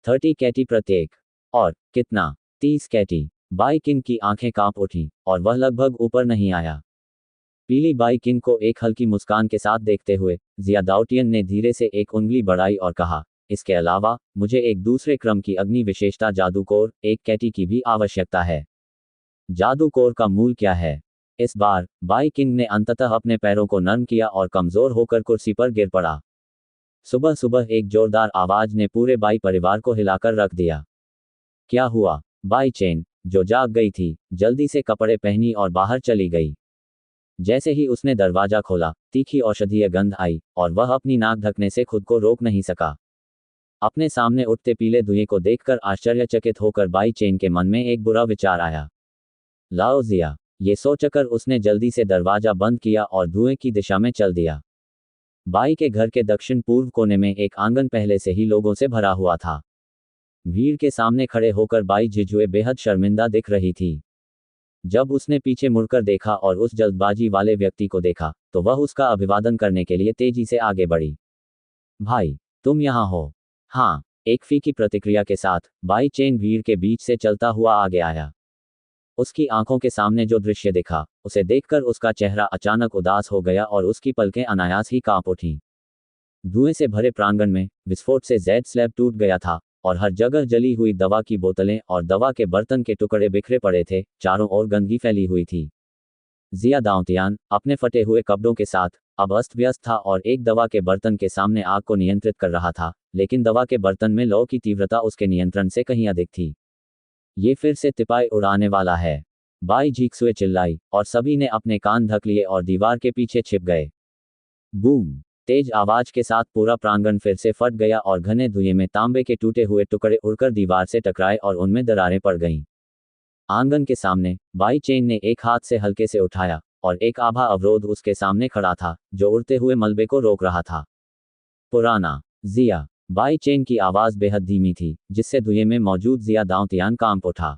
30 कैटी प्रत्येक। और कितना? 30 कैटी। बाई किंग की आंखें कांप उठीं, और वह लगभग ऊपर नहीं आया। पीली बाई किंग को एक हल्की मुस्कान के साथ देखते हुए जिया दाउटियन ने धीरे से एक उंगली बढ़ाई और कहा, इसके अलावा मुझे एक दूसरे क्रम की अग्नि विशेषता जादूकोर 1 कैटी की भी आवश्यकता है। जादूकोर का मूल क्या है? इस बार बाई किंग ने अंततः अपने पैरों को नर्म किया और कमजोर होकर कुर्सी पर गिर पड़ा। सुबह सुबह एक जोरदार आवाज ने पूरे बाई परिवार को हिलाकर रख दिया। क्या हुआ? बाई चेन, जो जाग गई थी, जल्दी से कपड़े पहनी और बाहर चली गई। जैसे ही उसने दरवाजा खोला, तीखी औषधीय गंध आई, और वह अपनी नाक ढकने से खुद को रोक नहीं सका। अपने सामने उठते पीले धुएं को देखकर आश्चर्यचकित होकर बाई चेन के मन में एक बुरा विचार आया। लाओ जिया, ये सोचकर उसने जल्दी से दरवाजा बंद किया और धुएं की दिशा में चल दिया। बाई के घर के दक्षिण पूर्व कोने में एक आंगन पहले से ही लोगों से भरा हुआ था। भीड़ के सामने खड़े होकर बाई जिजुए बेहद शर्मिंदा दिख रही थी। जब उसने पीछे मुड़कर देखा और उस जल्दबाजी वाले व्यक्ति को देखा, तो वह उसका अभिवादन करने के लिए तेजी से आगे बढ़ी। भाई, तुम यहाँ हो? हाँ, एक फीकी प्रतिक्रिया के साथ बाई चेन भीड़ के बीच से चलता हुआ आगे आया। उसकी आंखों के सामने जो दृश्य दिखा, उसे देखकर उसका चेहरा अचानक उदास हो गया और उसकी पलकें अनायास ही कांप उठीं। धुएं से भरे प्रांगण में विस्फोट से जेड स्लैब टूट गया था और हर जगह जली हुई दवा की बोतलें और दवा के बर्तन के टुकड़े बिखरे पड़े थे। चारों ओर गंदगी फैली हुई थी। जिया दाऊतियान अपने फटे हुए कपड़ों के साथ अब अस्त व्यस्त था और एक दवा के बर्तन के सामने आग को नियंत्रित कर रहा था, लेकिन दवा के बर्तन में लौ की तीव्रता उसके नियंत्रण से कहीं अधिक थी। ये फिर से तिपाई उड़ाने वाला है, बाई झीकसुए चिल्लाई और सभी ने अपने कान ढक लिए और दीवार के पीछे छिप गए। बूम! तेज आवाज के साथ पूरा प्रांगण फिर से फट गया और घने धुएं में तांबे के टूटे हुए टुकड़े उड़कर दीवार से टकराए और उनमें दरारें पड़ गईं। आंगन के सामने बाई चेन ने एक हाथ से हल्के से उठाया और एक आभा अवरोध उसके सामने खड़ा था, जो उड़ते हुए मलबे को रोक रहा था। पुराना जिया, बाई चेन की आवाज बेहद धीमी थी, जिससे धुएं में मौजूद जिया दाऊतियान कांप उठा।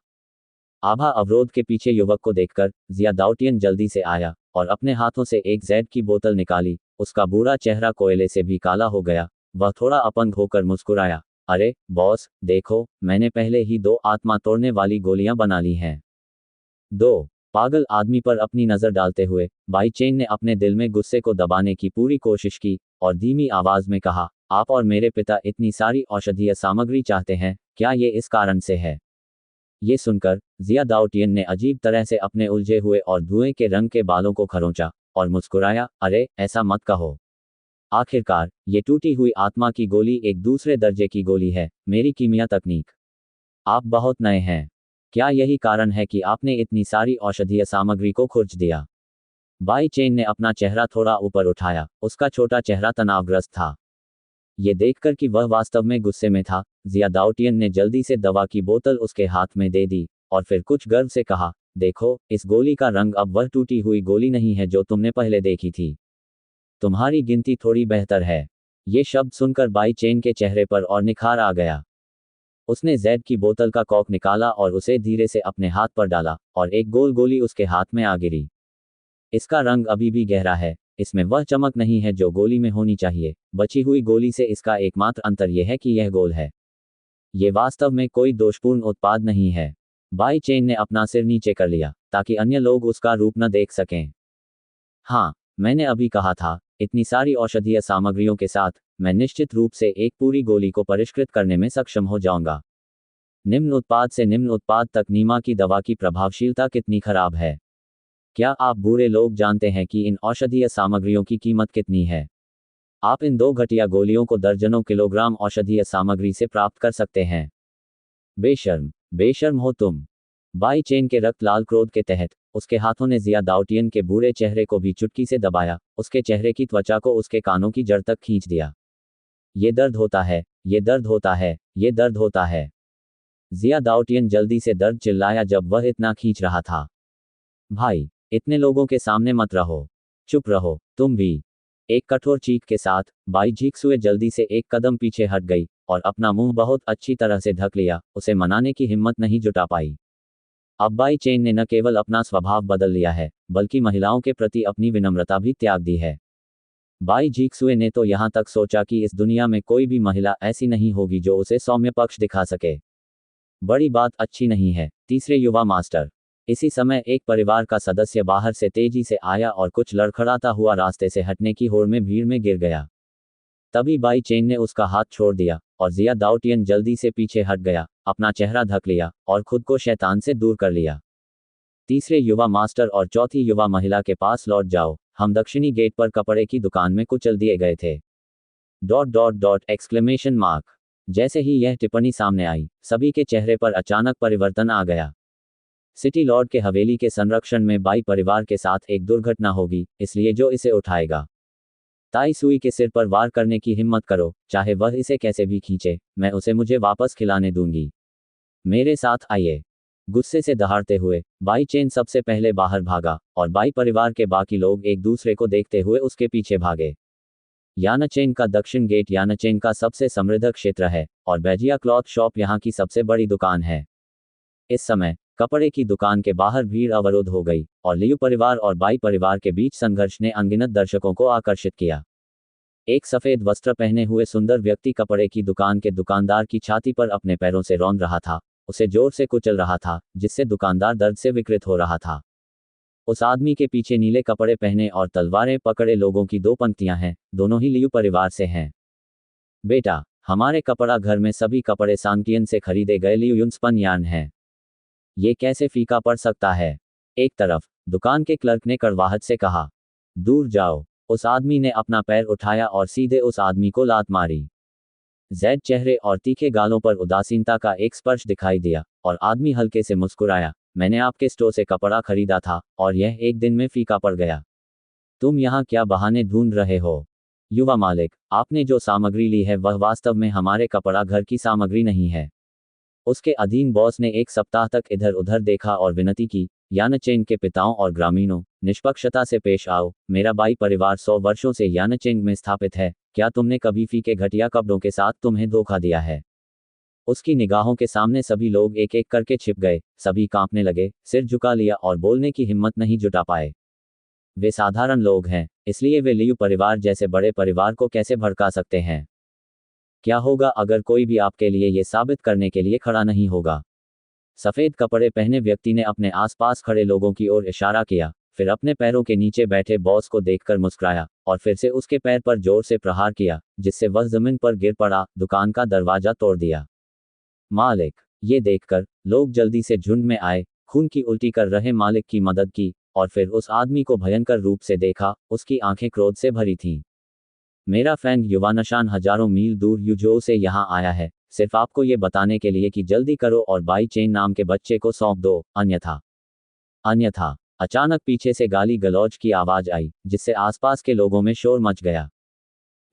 आभा अवरोध के पीछे युवक को देखकर जिया दाऊतियन जल्दी से आया और अपने हाथों से एक जेड की बोतल निकाली। उसका बूढ़ा चेहरा कोयले से भी काला हो गया। वह थोड़ा अपंग होकर मुस्कुराया। अरे बॉस, देखो, मैंने पहले ही 2 आत्मा तोड़ने वाली गोलियां बना ली हैं। 2 पागल आदमी पर अपनी नजर डालते हुए बाई चेन ने अपने दिल में गुस्से को दबाने की पूरी कोशिश की और धीमी आवाज में कहा, आप और मेरे पिता इतनी सारी औषधीय सामग्री चाहते हैं, क्या ये इस कारण से है? ये सुनकर जिया दाऊतियन ने अजीब तरह से अपने उलझे हुए और धुएं के रंग के बालों को खरोंचा और मुस्कुराया। अरे ऐसा मत कहो। आखिरकार ये टूटी हुई आत्मा की गोली एक दूसरे दर्जे की गोली है, मेरी कीमिया तकनीक। आप बहुत नए हैं। क्या यही कारण है कि आपने इतनी सारी औषधीय सामग्री को खुर्च दिया? बाई चेन ने अपना चेहरा थोड़ा ऊपर उठाया। उसका छोटा चेहरा तनावग्रस्त था। ये देखकर कि वह वास्तव में गुस्से में था, जिया दाऊतियन ने जल्दी से दवा की बोतल उसके हाथ में दे दी और फिर कुछ गर्व से कहा, देखो, इस गोली का रंग अब वह टूटी हुई गोली नहीं है जो तुमने पहले देखी थी। तुम्हारी गिनती थोड़ी बेहतर है। ये शब्द सुनकर बाई चेन के चेहरे पर और निखार आ गया। उसने जेड की बोतल का कॉर्क निकाला और उसे धीरे से अपने हाथ पर डाला और एक गोल गोली उसके हाथ में आ गिरी। इसका रंग अभी भी गहरा है, इसमें वह चमक नहीं है जो गोली में होनी चाहिए। बची हुई गोली से इसका एकमात्र अंतर यह है कि यह गोल है। ये वास्तव में कोई दोषपूर्ण उत्पाद नहीं है। बाई चेन ने अपना सिर नीचे कर लिया ताकि अन्य लोग उसका रूप न देख सकें। हाँ, मैंने अभी कहा था, इतनी सारी औषधीय सामग्रियों के साथ मैं निश्चित रूप से एक पूरी गोली को परिष्कृत करने में सक्षम हो जाऊंगा। निम्न उत्पाद से निम्न उत्पाद तक नीमा की दवा की प्रभावशीलता कितनी खराब है। क्या आप बूढ़े लोग जानते हैं कि इन औषधीय सामग्रियों की कीमत कितनी है? आप इन 2 घटिया गोलियों को दर्जनों किलोग्राम औषधीय सामग्री से प्राप्त कर सकते हैं। बेशर्म, बेशर्म हो तुम। बाई चेन के रक्त लाल क्रोध के तहत उसके हाथों ने जिया दाऊतियन के बूढ़े चेहरे को भी चुटकी से दबाया, उसके चेहरे की त्वचा को उसके कानों की जड़ तक खींच दिया। ये दर्द होता है, ये दर्द होता है, ये दर्द होता है। जिया दाऊतियन जल्दी से दर्द चिल्लाया जब वह इतना खींच रहा था। भाई, इतने लोगों के सामने मत रहो, चुप रहो, तुम भी। एक कठोर चीख के साथ बाई झीकसुए जल्दी से एक कदम पीछे हट गई और अपना मुंह बहुत अच्छी तरह से ढक लिया। उसे मनाने की हिम्मत नहीं जुटा पाई। अब बाई चेन ने न केवल अपना स्वभाव बदल लिया है, बल्कि महिलाओं के प्रति अपनी विनम्रता भी त्याग दी है। बाई झीकसुए ने तो यहाँ तक सोचा कि इस दुनिया में कोई भी महिला ऐसी नहीं होगी जो उसे सौम्य पक्ष दिखा सके। बड़ी बात अच्छी नहीं है। तीसरे युवा मास्टर। इसी समय एक परिवार का सदस्य बाहर से तेजी से आया और कुछ लड़खड़ाता हुआ रास्ते से हटने की होड़ में भीड़ में गिर गया। तभी बाई चेन ने उसका हाथ छोड़ दिया और जिया दाऊतियन जल्दी से पीछे हट गया, अपना चेहरा ढक लिया और खुद को शैतान से दूर कर लिया। तीसरे युवा मास्टर और चौथी युवा महिला के पास लौट जाओ, हम दक्षिणी गेट पर कपड़े की दुकान में कुचल दिए गए थे। ... एक्सक्लेमेशन मार्क। जैसे ही यह टिप्पणी सामने आई, सभी के चेहरे पर अचानक परिवर्तन आ गया। सिटी लॉर्ड के हवेली के संरक्षण में बाई परिवार के साथ एक दुर्घटना होगी, इसलिए जो इसे उठाएगा, ताई सुई के सिर पर वार करने की हिम्मत करो, चाहे वह इसे कैसे भी खींचे, मैं उसे मुझे वापस खिलाने दूंगी। मेरे साथ आइए। गुस्से से दहाड़ते हुए बाई चेन सबसे पहले बाहर भागा और बाई परिवार के बाकी लोग एक दूसरे को देखते हुए उसके पीछे भागे। यानाचेन का दक्षिण गेट यानाचेन का सबसे समृद्ध क्षेत्र है और बैजिया क्लॉथ शॉप यहाँ की सबसे बड़ी दुकान है। इस समय कपड़े की दुकान के बाहर भीड़ अवरुद्ध हो गई और लियू परिवार और बाई परिवार के बीच संघर्ष ने अनगिनत दर्शकों को आकर्षित किया। एक सफेद वस्त्र पहने हुए सुंदर व्यक्ति कपड़े की दुकान के दुकानदार की छाती पर अपने पैरों से रौंद रहा था, उसे जोर से कुचल रहा था, जिससे दुकानदार दर्द से विकृत हो रहा था। उस आदमी के पीछे नीले कपड़े पहने और तलवारें पकड़े लोगों की दो पंक्तियां हैं, दोनों ही लियू परिवार से हैं। बेटा, हमारे कपड़ा घर में सभी कपड़े सांगटियन से खरीदे गए लियू युनस्पन यार्न हैं। ये कैसे फीका पड़ सकता है? एक तरफ दुकान के क्लर्क ने कड़वाहट से कहा। दूर जाओ। उस आदमी ने अपना पैर उठाया और सीधे उस आदमी को लात मारी। जैद चेहरे और तीखे गालों पर उदासीनता का एक स्पर्श दिखाई दिया और आदमी हल्के से मुस्कुराया। मैंने आपके स्टोर से कपड़ा खरीदा था और यह एक दिन में फीका पड़ गया। तुम यहाँ क्या बहाने ढूंढ रहे हो? युवा मालिक, आपने जो सामग्री ली है वह वास्तव में हमारे कपड़ा घर की सामग्री नहीं है। उसके अधीन बॉस ने एक सप्ताह तक इधर उधर देखा और विनती की, यानाचेन के पिताओं और ग्रामीणों, निष्पक्षता से पेश आओ। मेरा बाई परिवार 100 वर्षों से यानाचेन में स्थापित है। क्या तुमने कभी फीके घटिया कपड़ों के साथ तुम्हें धोखा दिया है? उसकी निगाहों के सामने सभी लोग एक एक करके छिप गए, सभी कांपने लगे, सिर झुका लिया और बोलने की हिम्मत नहीं जुटा पाए। वे साधारण लोग हैं, इसलिए वे लियू परिवार जैसे बड़े परिवार को कैसे भड़का सकते हैं? क्या होगा अगर कोई भी आपके लिए ये साबित करने के लिए खड़ा नहीं होगा? सफेद कपड़े पहने व्यक्ति ने अपने आसपास खड़े लोगों की ओर इशारा किया, फिर अपने पैरों के नीचे बैठे बॉस को देखकर मुस्कुराया और फिर से उसके पैर पर जोर से प्रहार किया, जिससे वह जमीन पर गिर पड़ा। दुकान का दरवाजा तोड़ दिया। मालिक, ये देखकर लोग जल्दी से झुंड में आए, खून की उल्टी कर रहे मालिक की मदद की और फिर उस आदमी को भयंकर रूप से देखा। उसकी आंखें क्रोध से भरी थीं। मेरा फैंग युवानशान हजारों मील दूर यूजो से यहाँ आया है, सिर्फ आपको ये बताने के लिए कि जल्दी करो और बाई चेन नाम के बच्चे को सौंप दो, अन्यथा। अचानक पीछे से गाली गलौज की आवाज आई, जिससे आसपास के लोगों में शोर मच गया।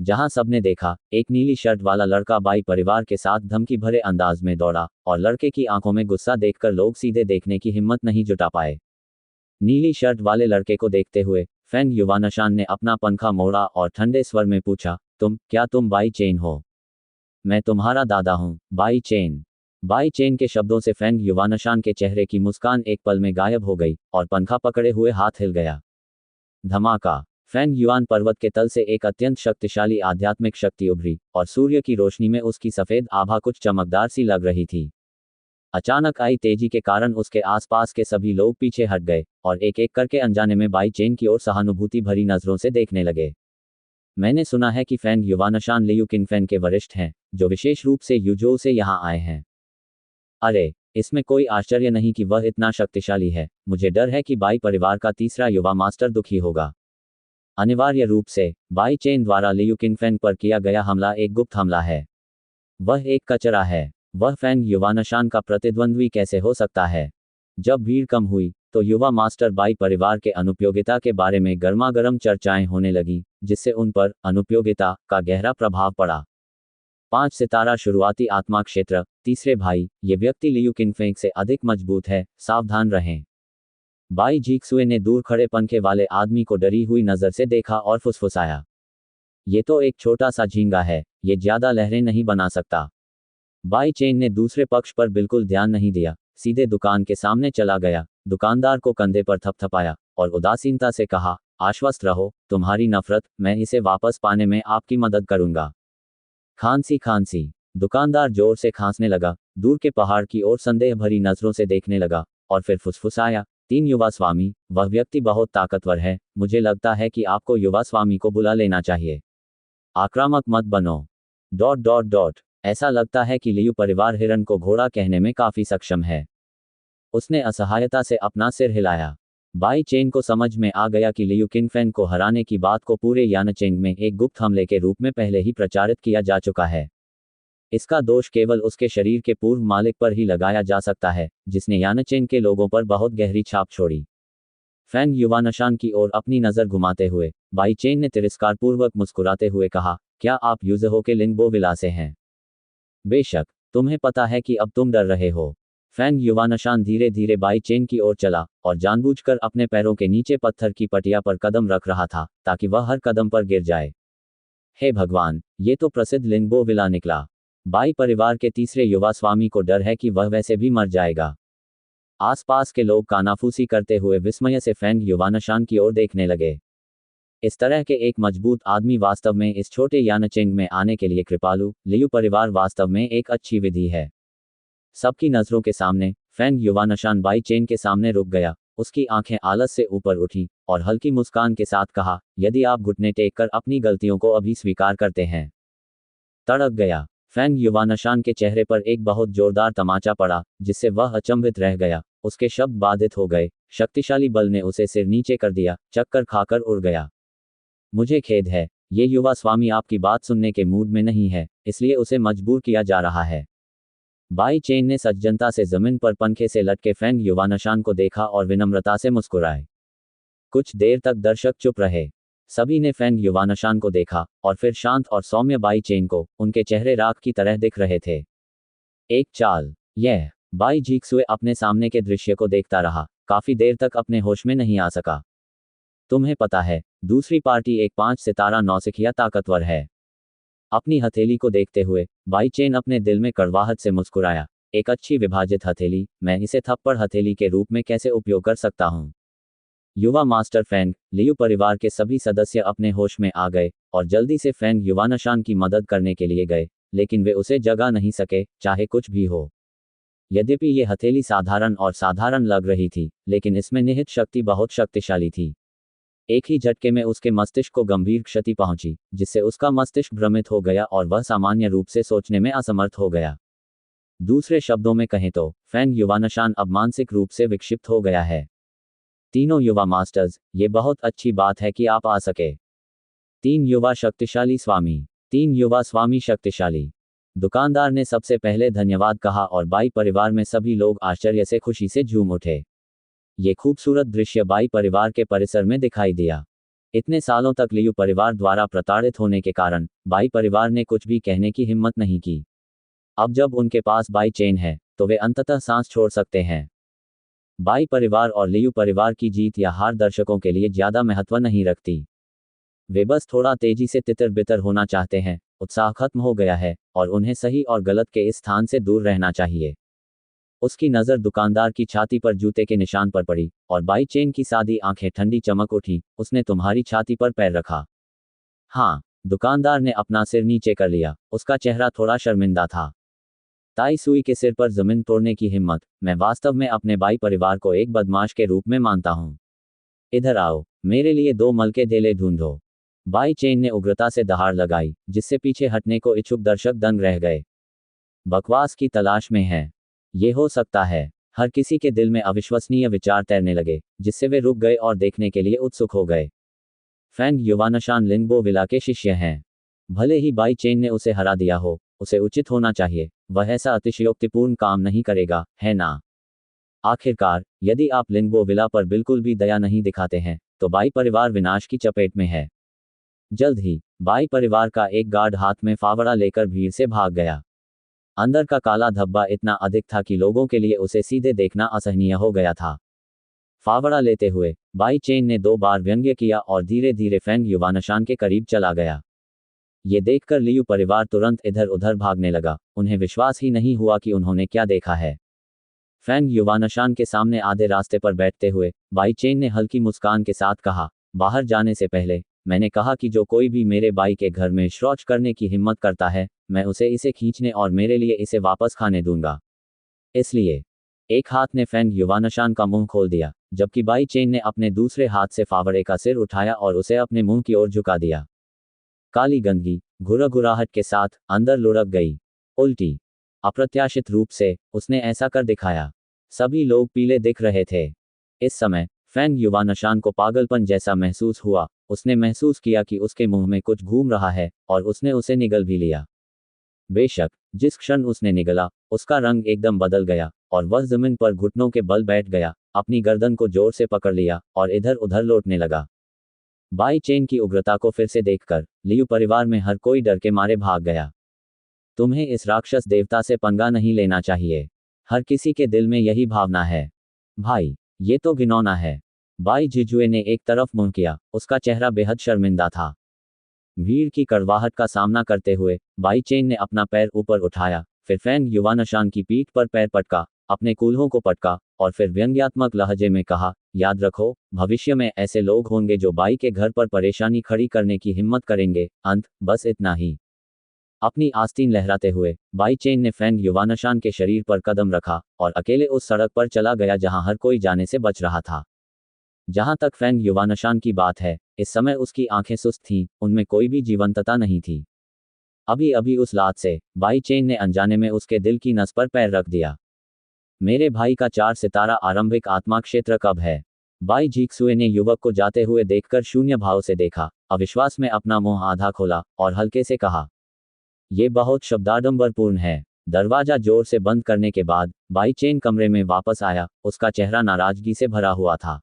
जहां सबने देखा, एक नीली शर्ट वाला लड़का बाई परिवार के साथ धमकी भरे अंदाज में दौड़ा और लड़के की आंखों में गुस्सा देखकर लोग सीधे देखने की हिम्मत नहीं जुटा पाए। नीली शर्ट वाले लड़के को देखते हुए फैंग युवानशान ने अपना पंखा मोड़ा और ठंडे स्वर में पूछा, क्या तुम बाई चेन हो? मैं तुम्हारा दादा हूँ, बाई चेन। बाई चेन के शब्दों से फैंग युवानशान के चेहरे की मुस्कान एक पल में गायब हो गई और पंखा पकड़े हुए हाथ हिल गया। धमाका। फैंग युआन पर्वत के तल से एक अत्यंत शक्तिशाली आध्यात्मिक शक्ति उभरी और सूर्य की रोशनी में उसकी सफेद आभा कुछ चमकदार सी लग रही थी। अचानक आई तेजी के कारण उसके आसपास के सभी लोग पीछे हट गए और एक एक करके अनजाने में बाई चेन की ओर सहानुभूति भरी नजरों से देखने लगे। मैंने सुना है कि फैंग युवानशान लियू किंगफेन के वरिष्ठ हैं, जो विशेष रूप से यूजो से यहाँ आए हैं। अरे, इसमें कोई आश्चर्य नहीं कि वह इतना शक्तिशाली है। मुझे डर है कि बाई परिवार का तीसरा युवा मास्टर दुखी होगा। अनिवार्य रूप से बाई चेन द्वारा लियू किंगफेन पर किया गया हमला एक गुप्त हमला है। वह एक कचरा है। वह फैंग युवानशान का प्रतिद्वंद्वी कैसे हो सकता है? जब भीड़ कम हुई तो युवा मास्टर बाई परिवार के अनुपयोगिता के बारे में गर्मागर्म चर्चाएं होने लगी, जिससे उन पर अनुपयोगिता का गहरा प्रभाव पड़ा। 5 सितारा शुरुआती आत्मा क्षेत्र, तीसरे भाई, ये व्यक्ति लियू किंगफेन से अधिक मजबूत है, सावधान रहें। बाई जीक्सुए ने दूर खड़े पंखे वाले आदमी को डरी हुई नजर से देखा और फुसफुसाया, ये तो एक छोटा सा झींगा है, ये ज्यादा लहरें नहीं बना सकता। बाई चेन ने दूसरे पक्ष पर बिल्कुल ध्यान नहीं दिया, सीधे दुकान के सामने चला गया, दुकानदार को कंधे पर थपथपाया और उदासीनता से कहा, आश्वस्त रहो, तुम्हारी नफरत, मैं इसे वापस पाने में आपकी मदद करूंगा। खांसी। दुकानदार जोर से खांसने लगा, दूर के पहाड़ की ओर संदेह भरी नजरों से देखने लगा और फिर फुसफुसाया, 3 युवा स्वामी, वह व्यक्ति बहुत ताकतवर है, मुझे लगता है कि आपको युवा स्वामी को बुला लेना चाहिए। आक्रामक मत बनो। ऐसा लगता है कि लियू परिवार हिरन को घोड़ा कहने में काफी सक्षम है। उसने असहायता से अपना सिर हिलाया। बाई चेन को समझ में आ गया कि लियू किंगफेन को हराने की बात को पूरे यानाचेंग में एक गुप्त हमले के रूप में पहले ही प्रचारित किया जा चुका है। इसका दोष केवल उसके शरीर के पूर्व मालिक पर ही लगाया जा सकता है, जिसने यानाचेंग के लोगों पर बहुत गहरी छाप छोड़ी। फैंग युवानशान की ओर अपनी नजर घुमाते हुए बाई चेन ने तिरस्कारपूर्वक मुस्कुराते हुए कहा, क्या आप यूजहो के लिंगबो विला से हैं? बेशक, तुम्हें पता है कि अब तुम डर रहे हो। फैंग युवानशान धीरे धीरे बाई चेन की ओर चला और जानबूझकर अपने पैरों के नीचे पत्थर की पटिया पर कदम रख रहा था, ताकि वह हर कदम पर गिर जाए। हे भगवान, ये तो प्रसिद्ध लिंगबो विला निकला। बाई परिवार के तीसरे युवा स्वामी को डर है कि वह वैसे भी मर जाएगा। आसपास के लोग कानाफूसी करते हुए विस्मय से फेंग युवानशान की ओर देखने लगे। इस तरह के एक मजबूत आदमी वास्तव में इस छोटे यानचेंग में आने के लिए कृपालु लियू परिवार वास्तव में एक अच्छी विधि है। सबकी नजरों के सामने फेंग युवानशान बाई चेन के सामने रुक गया। उसकी आंखें आलस से ऊपर उठी और हल्की मुस्कान के साथ कहा, यदि आप घुटने टेक कर अपनी गलतियों को अभी स्वीकार करते हैं। तड़क गया। फेंग युवानशान के चेहरे पर एक बहुत जोरदार तमाचा पड़ा, जिससे वह अचंभित रह गया। उसके शब्द बाधित हो गए। शक्तिशाली बल ने उसे सिर नीचे कर दिया, चक्कर खाकर उड़ गया। मुझे खेद है, ये युवा स्वामी आपकी बात सुनने के मूड में नहीं है, इसलिए उसे मजबूर किया जा रहा है। बाई चेन ने सज्जनता से जमीन पर पंखे से लटके फेंग युवानशान को देखा और विनम्रता से मुस्कुराए। कुछ देर तक दर्शक चुप रहे। सभी ने फेंग युवानशान को देखा और फिर शांत और सौम्य बाई चेन को। उनके चेहरे राख की तरह दिख रहे थे। एक चाल। यह बाई जीक्सुए अपने सामने के दृश्य को देखता रहा, काफी देर तक अपने होश में नहीं आ सका। तुम्हें पता है, दूसरी पार्टी एक 5 सितारा नौसिखिया ताकतवर है। अपनी हथेली को देखते हुए बाई चेन अपने दिल में कड़वाहट से मुस्कुराया। एक अच्छी विभाजित हथेली, मैं इसे थप्पड़ हथेली के रूप में कैसे उपयोग कर सकता हूँ। युवा मास्टर फेंग लियू परिवार के सभी सदस्य अपने होश में आ गए और जल्दी से फेंग युवानशान की मदद करने के लिए गए, लेकिन वे उसे जगा नहीं सके, चाहे कुछ भी हो। यद्यपि ये हथेली साधारण और साधारण लग रही थी, लेकिन इसमें निहित शक्ति बहुत शक्तिशाली थी। एक ही झटके में उसके मस्तिष्क को गंभीर क्षति पहुंची, जिससे उसका मस्तिष्क भ्रमित हो गया और वह सामान्य रूप से सोचने में असमर्थ हो गया। दूसरे शब्दों में कहें तो फेंग युवानशान अब मानसिक रूप से विक्षिप्त हो गया है। तीनों युवा मास्टर्स, ये बहुत अच्छी बात है कि आप आ सके। 3 युवा शक्तिशाली स्वामी। 3 युवा स्वामी शक्तिशाली। दुकानदार ने सबसे पहले धन्यवाद कहा और बाई परिवार में सभी लोग आश्चर्य से खुशी से झूम उठे। ये खूबसूरत दृश्य बाई परिवार के परिसर में दिखाई दिया। इतने सालों तक लियू परिवार द्वारा प्रताड़ित होने के कारण बाई परिवार ने कुछ भी कहने की हिम्मत नहीं की। अब जब उनके पास बाई चेन है, तो वे अंततः सांस छोड़ सकते हैं। बाई परिवार और लियू परिवार की जीत या हार दर्शकों के लिए ज्यादा महत्व नहीं रखती। वे बस थोड़ा तेजी से तितर बितर होना चाहते हैं। उत्साह खत्म हो गया है और उन्हें सही और गलत के इस स्थान से दूर रहना चाहिए। उसकी नज़र दुकानदार की छाती पर जूते के निशान पर पड़ी और बाई चेन की सादी आंखें ठंडी चमक उठी। उसने तुम्हारी छाती पर पैर रखा। हाँ, दुकानदार ने अपना सिर नीचे कर लिया। उसका चेहरा थोड़ा शर्मिंदा था। ताई सुई के सिर पर जमीन तोड़ने की हिम्मत। मैं वास्तव में अपने बाई परिवार को एक बदमाश के रूप में मानता हूँ। इधर आओ, मेरे लिए 2 मलके धेले ढूंढो। बाई चेन ने उग्रता से दहाड़ लगाई, जिससे पीछे हटने को इच्छुक दर्शक दंग रह गए। बकवास की तलाश में है। ये हो सकता है। हर किसी के दिल में अविश्वसनीय विचार तैरने लगे, जिससे वे रुक गए और देखने के लिए उत्सुक हो गए। फेंग युवानशान लिंगबो विला के शिष्य हैं। भले ही बाई चेन ने उसे हरा दिया हो, उसे उचित होना चाहिए। वह ऐसा अतिशयोक्तिपूर्ण काम नहीं करेगा, है ना? आखिरकार, यदि आप लिंगबो विला पर बिल्कुल भी दया नहीं दिखाते हैं, तो बाई परिवार विनाश की चपेट में है। जल्द ही बाई परिवार का एक गार्ड हाथ में फावड़ा लेकर भीड़ से भाग गया। अंदर का काला धब्बा इतना अधिक था कि लोगों के लिए उसे सीधे देखना असहनीय हो गया था। फावड़ा लेते हुए बाई चेन ने 2 बार व्यंग्य किया और धीरे धीरे फेंग युवानशान के करीब चला गया। ये देखकर लियू परिवार तुरंत इधर उधर भागने लगा। उन्हें विश्वास ही नहीं हुआ कि उन्होंने क्या देखा है। फेंग युवानशान के सामने आधे रास्ते पर बैठते हुए बाई चेन ने हल्की मुस्कान के साथ कहा, बाहर जाने से पहले मैंने कहा कि जो कोई भी मेरे बाई के घर में शौच करने की हिम्मत करता है, मैं उसे इसे खींचने और मेरे लिए इसे वापस खाने दूंगा। इसलिए एक हाथ ने फेंग युवानशान का मुंह खोल दिया, जबकि बाई चेन ने अपने दूसरे हाथ से फावड़े का सिर उठाया और उसे अपने मुंह की ओर झुका दिया। काली गंदगी घुराघुराहट के साथ अंदर लुढ़क गई। उल्टी अप्रत्याशित रूप से उसने ऐसा कर दिखाया। सभी लोग पीले दिख रहे थे। इस समय फेंग युवानशान को पागलपन जैसा महसूस हुआ। उसने महसूस किया कि उसके मुंह में कुछ घूम रहा है और उसने उसे निगल भी लिया। बेशक, जिस क्षण उसने निगला, उसका रंग एकदम बदल गया और वह जमीन पर घुटनों के बल बैठ गया, अपनी गर्दन को जोर से पकड़ लिया और इधर उधर लौटने लगा। बाई चेन की उग्रता को फिर से देखकर लियू परिवार में हर कोई डर के मारे भाग गया। तुम्हें इस राक्षस देवता से पंगा नहीं लेना चाहिए। हर किसी के दिल में यही भावना है। भाई, ये तो घिनौना है। बाई जिजुए ने एक तरफ मुंह किया। उसका चेहरा बेहद शर्मिंदा था। भीड़ की कड़वाहट का सामना करते हुए बाई चेन ने अपना पैर ऊपर उठाया, फिर फैंग युवानशान की पीठ पर पैर पटका, अपने कूल्हों को पटका और फिर व्यंग्यात्मक लहजे में कहा, याद रखो, भविष्य में ऐसे लोग होंगे जो बाई के घर पर परेशानी खड़ी करने की हिम्मत करेंगे। अंत बस इतना ही। अपनी आस्तीन लहराते हुए बाई चेन ने फैंग युवानशान के शरीर पर कदम रखा और अकेले उस सड़क पर चला गया जहां हर कोई जाने से बच रहा था। जहां तक फैंग युवानशान की बात है, इस समय उसकी आंखें सुस्त थीं, उनमें कोई भी जीवंतता नहीं थी। अभी अभी उस लात से बाई चेन ने अनजाने में उसके दिल की नस पर पैर रख दिया। मेरे भाई का 4 सितारा आरंभिक आत्मा क्षेत्र कब है? बाई जीक्सुए ने युवक को जाते हुए देखकर शून्य भाव से देखा, अविश्वास में अपना मुंह आधा खोला और हल्के से कहा, ये बहुत शब्दाडंबरपूर्ण है। दरवाजा जोर से बंद करने के बाद बाई चेन कमरे में वापस आया, उसका चेहरा नाराजगी से भरा हुआ था।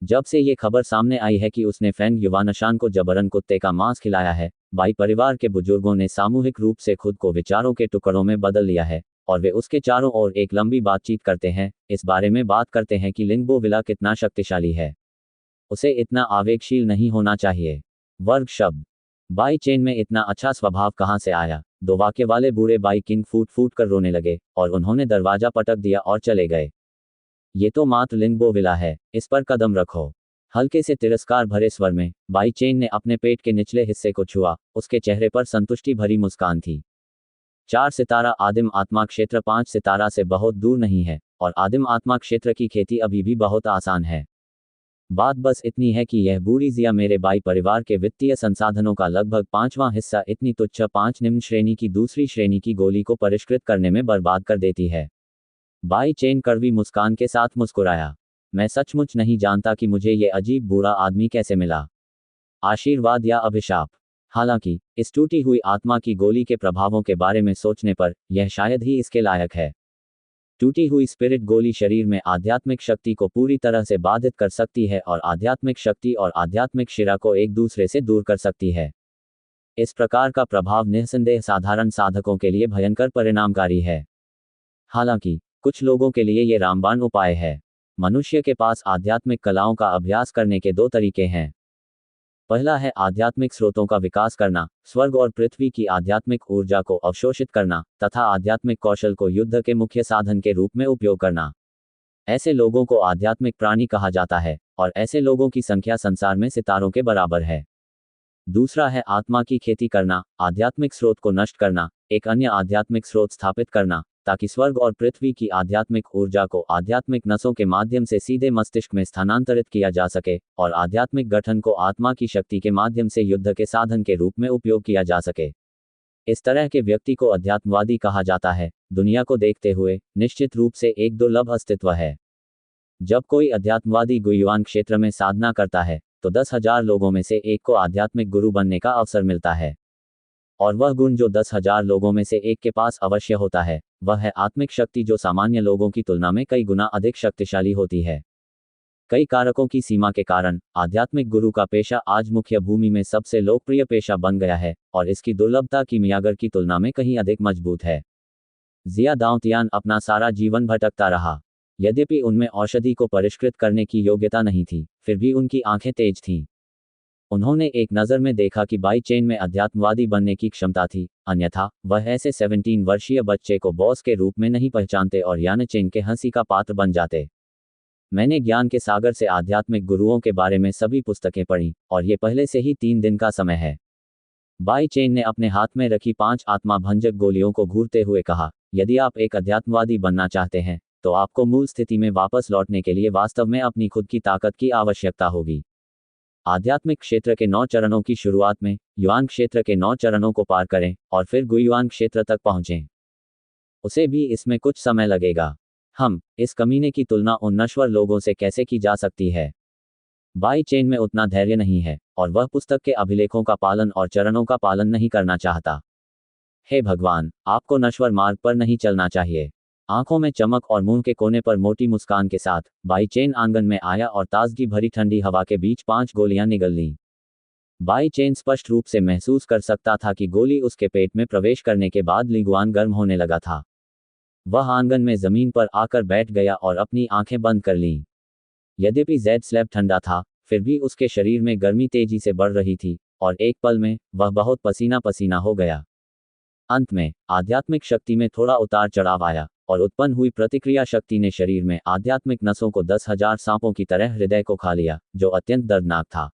जब से ये खबर सामने आई है कि उसने फैंग युवानशान को जबरन कुत्ते का मांस खिलाया है, बाई परिवार के बुजुर्गों ने सामूहिक रूप से खुद को विचारों के टुकड़ों में बदल लिया है और वे उसके चारों ओर एक लंबी बातचीत करते हैं, इस बारे में बात करते हैं कि लिंगबो विला कितना शक्तिशाली है। उसे इतना आवेगशील नहीं होना चाहिए। वर्ग शब्द। बाई चेन में इतना अच्छा स्वभाव कहाँ से आया? 2 वाक्य वाले बूढ़े बाई किंग फूट फूट कर रोने लगे और उन्होंने दरवाजा पटक दिया और चले गए। ये तो मात्र लिंगबो विला है, इस पर कदम रखो। हल्के से तिरस्कार भरे स्वर में बाई चेन ने अपने पेट के निचले हिस्से को छुआ, उसके चेहरे पर संतुष्टि भरी मुस्कान थी। 4 सितारा आदिम आत्मा क्षेत्र 5 सितारा से बहुत दूर नहीं है और आदिम आत्मा क्षेत्र की खेती अभी भी बहुत आसान है। बात बस इतनी है कि यह बूढ़ी जिया मेरे बाई परिवार के वित्तीय संसाधनों का लगभग 5वां हिस्सा इतनी तुच्छ 5 निम्न श्रेणी की दूसरी श्रेणी की गोली को परिष्कृत करने में बर्बाद कर देती है। बाई चेन कड़वी मुस्कान के साथ मुस्कुराया। मैं सचमुच नहीं जानता कि मुझे ये अजीब बूढ़ा आदमी कैसे मिला। आशीर्वाद या अभिशाप? हालांकि इस टूटी हुई आत्मा की गोली के प्रभावों के बारे में सोचने पर यह शायद ही इसके लायक है। टूटी हुई स्पिरिट गोली शरीर में आध्यात्मिक शक्ति को पूरी तरह से बाधित कर सकती है और आध्यात्मिक शक्ति और आध्यात्मिक शिरा को एक दूसरे से दूर कर सकती है। इस प्रकार का प्रभाव निस्संदेह साधारण साधकों के लिए भयंकर परिणामकारी है। हालांकि कुछ लोगों के लिए ये रामबाण उपाय है। मनुष्य के पास आध्यात्मिक कलाओं का अभ्यास करने के 2 तरीके हैं। पहला है आध्यात्मिक स्रोतों का विकास करना, स्वर्ग और पृथ्वी की आध्यात्मिक ऊर्जा को अवशोषित करना तथा आध्यात्मिक कौशल को युद्ध के मुख्य साधन के रूप में उपयोग करना। ऐसे लोगों को आध्यात्मिक प्राणी कहा जाता है और ऐसे लोगों की संख्या संसार में सितारों के बराबर है। दूसरा है आत्मा की खेती करना, आध्यात्मिक स्रोत को नष्ट करना, एक अन्य आध्यात्मिक स्रोत स्थापित करना ताकि स्वर्ग और पृथ्वी की आध्यात्मिक ऊर्जा को आध्यात्मिक नसों के माध्यम से सीधे मस्तिष्क में स्थानांतरित किया जा सके और आध्यात्मिक गठन को आत्मा की शक्ति के माध्यम से युद्ध के साधन के रूप में उपयोग किया जा सके। इस तरह के व्यक्ति को अध्यात्मवादी कहा जाता है। दुनिया को देखते हुए निश्चित रूप से एक दुर्लभ अस्तित्व है। जब कोई अध्यात्मवादी गुयुआन क्षेत्र में साधना करता है तो 10,000 लोगों में से एक को आध्यात्मिक गुरु बनने का अवसर मिलता है, और वह गुण जो 10,000 लोगों में से एक के पास अवश्य होता है वह है आत्मिक शक्ति, जो सामान्य लोगों की तुलना में कई गुना अधिक शक्तिशाली होती है। कई कारकों की सीमा के कारण आध्यात्मिक गुरु का पेशा आज मुख्य भूमि में सबसे लोकप्रिय पेशा बन गया है और इसकी दुर्लभता कीमियागर की तुलना में कहीं अधिक मजबूत है। जिया दाऊतियान अपना सारा जीवन भटकता रहा। यद्यपि उनमें औषधि को परिष्कृत करने की योग्यता नहीं थी, फिर भी उनकी आंखें तेज थीं। उन्होंने एक नज़र में देखा कि बाई चेन में अध्यात्मवादी बनने की क्षमता थी, अन्यथा वह ऐसे 17 वर्षीय बच्चे को बॉस के रूप में नहीं पहचानते और यान चेन के हंसी का पात्र बन जाते। मैंने ज्ञान के सागर से आध्यात्मिक गुरुओं के बारे में सभी पुस्तकें पढ़ी और ये पहले से ही 3 दिन का समय है। बाई चेन ने अपने हाथ में रखी 5 आत्मा भंजक गोलियों को घूरते हुए कहा, यदि आप एक अध्यात्मवादी बनना चाहते हैं तो आपको मूल स्थिति में वापस लौटने के लिए वास्तव में अपनी खुद की ताकत की आवश्यकता होगी। आध्यात्मिक क्षेत्र के 9 चरणों की शुरुआत में युआन क्षेत्र के 9 चरणों को पार करें और फिर गुयुआन क्षेत्र तक पहुंचें। उसे भी इसमें कुछ समय लगेगा। इस कमीने की तुलना उन नश्वर लोगों से कैसे की जा सकती है? बाई चेन में उतना धैर्य नहीं है और वह पुस्तक के अभिलेखों का पालन और चरणों का पालन नहीं करना चाहता। हे भगवान, आपको नश्वर मार्ग पर नहीं चलना चाहिए। आंखों में चमक और मुंह के कोने पर मोटी मुस्कान के साथ बाई चेन आंगन में आया और ताजगी भरी ठंडी हवा के बीच 5 गोलियां निगल लीं। बाई चेन स्पष्ट रूप से महसूस कर सकता था कि गोली उसके पेट में प्रवेश करने के बाद लिगुआन गर्म होने लगा था। वह आंगन में जमीन पर आकर बैठ गया और अपनी आंखें बंद कर लीं। यद्यपि जेड स्लैब ठंडा था, फिर भी उसके शरीर में गर्मी तेजी से बढ़ रही थी और एक पल में वह बहुत पसीना पसीना हो गया। अंत में आध्यात्मिक शक्ति में थोड़ा उतार चढ़ाव आया और उत्पन्न हुई प्रतिक्रिया शक्ति ने शरीर में आध्यात्मिक नसों को 10,000 सांपों की तरह हृदय को खा लिया, जो अत्यंत दर्दनाक था।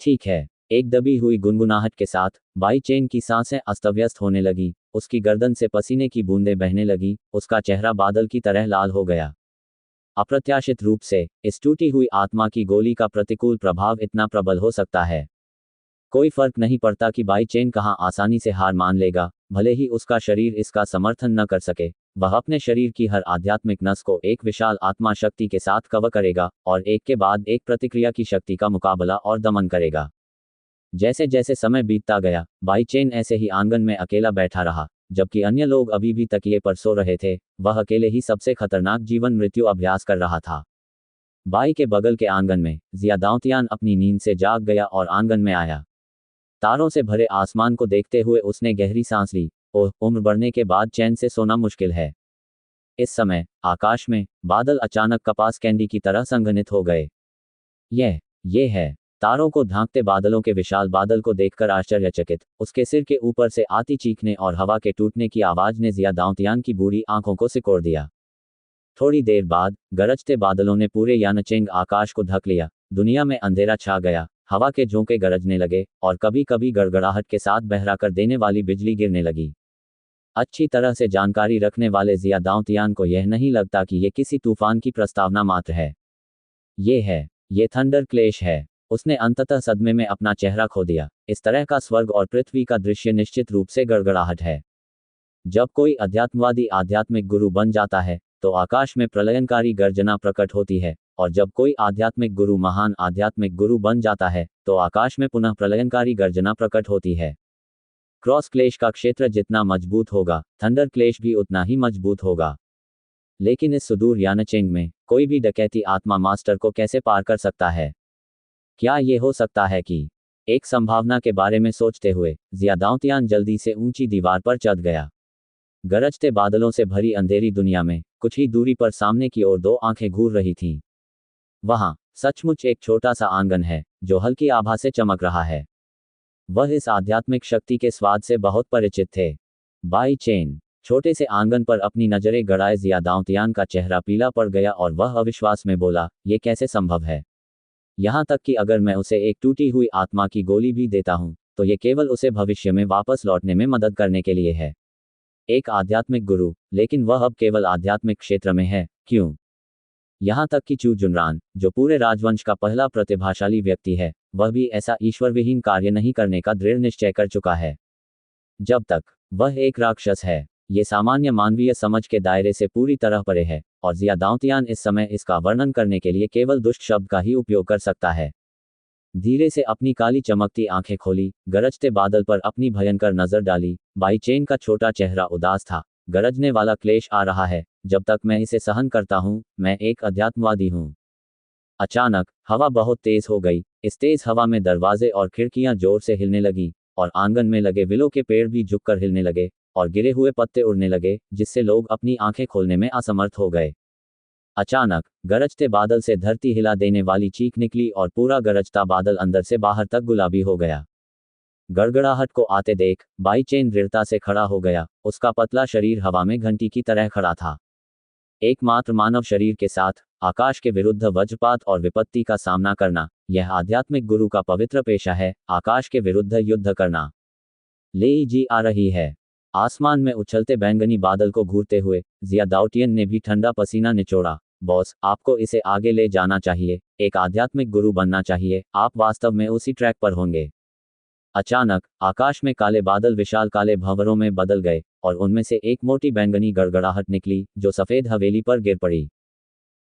ठीक है। एक दबी हुई गुनगुनाहट के साथ बाई चेन की सांसें अस्तव्यस्त होने लगी, उसकी गर्दन से पसीने की बूंदें बहने लगी, उसका चेहरा बादल की तरह लाल हो गया। अप्रत्याशित रूप से इस टूटी हुई आत्मा की गोली का प्रतिकूल प्रभाव इतना प्रबल हो सकता है। कोई फर्क नहीं पड़ता कि बाई चेन कहाँ आसानी से हार मान लेगा, भले ही उसका शरीर इसका समर्थन न कर सके, वह अपने शरीर की हर आध्यात्मिक नस को एक विशाल आत्मा शक्ति के साथ कवर करेगा और एक के बाद एक प्रतिक्रिया की शक्ति का मुकाबला और दमन करेगा। जैसे जैसे समय बीतता गया, बाई चेन ऐसे ही आंगन में अकेला बैठा रहा, जबकि अन्य लोग अभी भी तकिए पर सो रहे थे। वह अकेले ही सबसे खतरनाक जीवन मृत्यु अभ्यास कर रहा था। बाई के बगल के आंगन में जिया दाऊतियान अपनी नींद से जाग गया और आंगन में आया। तारों से भरे आसमान को देखते हुए उसने गहरी सांस ली। ओह, उम्र बढ़ने के बाद चैन से सोना मुश्किल है। इस समय आकाश में बादल अचानक कपास कैंडी की तरह संघनित हो गए। ये है। तारों को ढांकते बादलों के विशाल बादल को देखकर आश्चर्यचकित उसके सिर के ऊपर से आती चीखने और हवा के टूटने की आवाज ने जिया दाऊतियान की बूढ़ी आंखों को सिकोड़ दिया। थोड़ी देर बाद गरजते बादलों ने पूरे यानचेंग आकाश को ढक लिया। दुनिया में अंधेरा छा गया, हवा के झोंके गरजने लगे और कभी कभी गड़गड़ाहट के साथ बहरा कर देने वाली बिजली गिरने लगी। अच्छी तरह से जानकारी रखने वाले जिया दाऊतियान को यह नहीं लगता कि यह किसी तूफान की प्रस्तावना मात्र है। ये थंडर क्लेश है। उसने अंततः सदमे में अपना चेहरा खो दिया। इस तरह का स्वर्ग और पृथ्वी का दृश्य निश्चित रूप से गड़गड़ाहट है। जब कोई अध्यात्मवादी आध्यात्मिक गुरु बन जाता है तो आकाश में प्रलयनकारी गर्जना प्रकट होती है, और जब कोई आध्यात्मिक गुरु महान आध्यात्मिक गुरु बन जाता है तो आकाश में पुनः प्रलयनकारी गर्जना प्रकट होती है। क्रॉस क्लेश का क्षेत्र जितना मजबूत होगा, थंडर क्लेश भी उतना ही मजबूत होगा। लेकिन इस सुदूर यानचेंग में कोई भी डकैती आत्मा मास्टर को कैसे पार कर सकता है? क्या ये हो सकता है कि एक संभावना के बारे में सोचते हुए जिया दाऊतियान जल्दी से ऊंची दीवार पर चढ़ गया। गरजते बादलों से भरी अंधेरी दुनिया में कुछ ही दूरी पर सामने की ओर दो आंखें घूर रही थीं। वहां सचमुच एक छोटा सा आंगन है जो हल्की आभा से चमक रहा है। वह इस आध्यात्मिक शक्ति के स्वाद से बहुत परिचित थे। बाई चेन छोटे से आंगन पर अपनी नजरें गड़ाए जिया दाऊतियान का चेहरा पीला पड़ गया और वह अविश्वास में बोला, ये कैसे संभव है? यहाँ तक कि अगर मैं उसे एक टूटी हुई आत्मा की गोली भी देता हूँ तो ये केवल उसे भविष्य में वापस लौटने में मदद करने के लिए है। एक आध्यात्मिक गुरु, लेकिन वह अब केवल आध्यात्मिक क्षेत्र में है। क्यों? यहाँ तक कि चू जुनरान, जो पूरे राजवंश का पहला प्रतिभाशाली व्यक्ति है, वह भी ऐसा ईश्वरविहीन कार्य नहीं करने का दृढ़ निश्चय कर चुका है। जब तक वह एक राक्षस है, ये सामान्य मानवीय समझ के दायरे से पूरी तरह परे है, और जिया दाऊतियान इस समय इसका वर्णन करने के लिए केवल दुष्ट शब्द का ही उपयोग कर सकता है। धीरे से अपनी काली चमकती आंखें खोली, गरजते बादल पर अपनी भयंकर नजर डाली। बाई चेन का छोटा चेहरा उदास था। गरजने वाला क्लेश आ रहा है, जब तक मैं इसे सहन करता हूं, मैं एक अध्यात्मवादी हूं। अचानक हवा बहुत तेज हो गई। इस तेज हवा में दरवाजे और खिड़कियां जोर से हिलने लगी और आंगन में लगे विलो के पेड़ भी झुककर हिलने लगे और गिरे हुए पत्ते उड़ने लगे, जिससे लोग अपनी आंखें खोलने में असमर्थ हो गए। अचानक गरजते बादल से धरती हिला देने वाली चीख निकली और पूरा गरजता बादल अंदर से बाहर तक गुलाबी हो गया। गड़गड़ाहट को आते देख बाई चेन दृढ़ता से खड़ा हो गया। उसका पतला शरीर हवा में घंटी की तरह खड़ा था। एकमात्र मानव शरीर के साथ आकाश के विरुद्ध वज्रपात और विपत्ति का सामना करना, यह आध्यात्मिक गुरु का पवित्र पेशा है। आकाश के विरुद्ध युद्ध करना। लेई जी आ रही है। आसमान में उछलते बैंगनी बादल को घूरते हुए जिया दाऊतियान ने भी ठंडा पसीना निचोड़ा। बॉस, आपको इसे आगे ले जाना चाहिए, एक आध्यात्मिक गुरु बनना चाहिए, आप वास्तव में उसी ट्रैक पर होंगे। अचानक आकाश में काले बादल विशाल काले भंवरों में बदल गए और उनमें से एक मोटी बैंगनी गड़गड़ाहट निकली जो सफेद हवेली पर गिर पड़ी।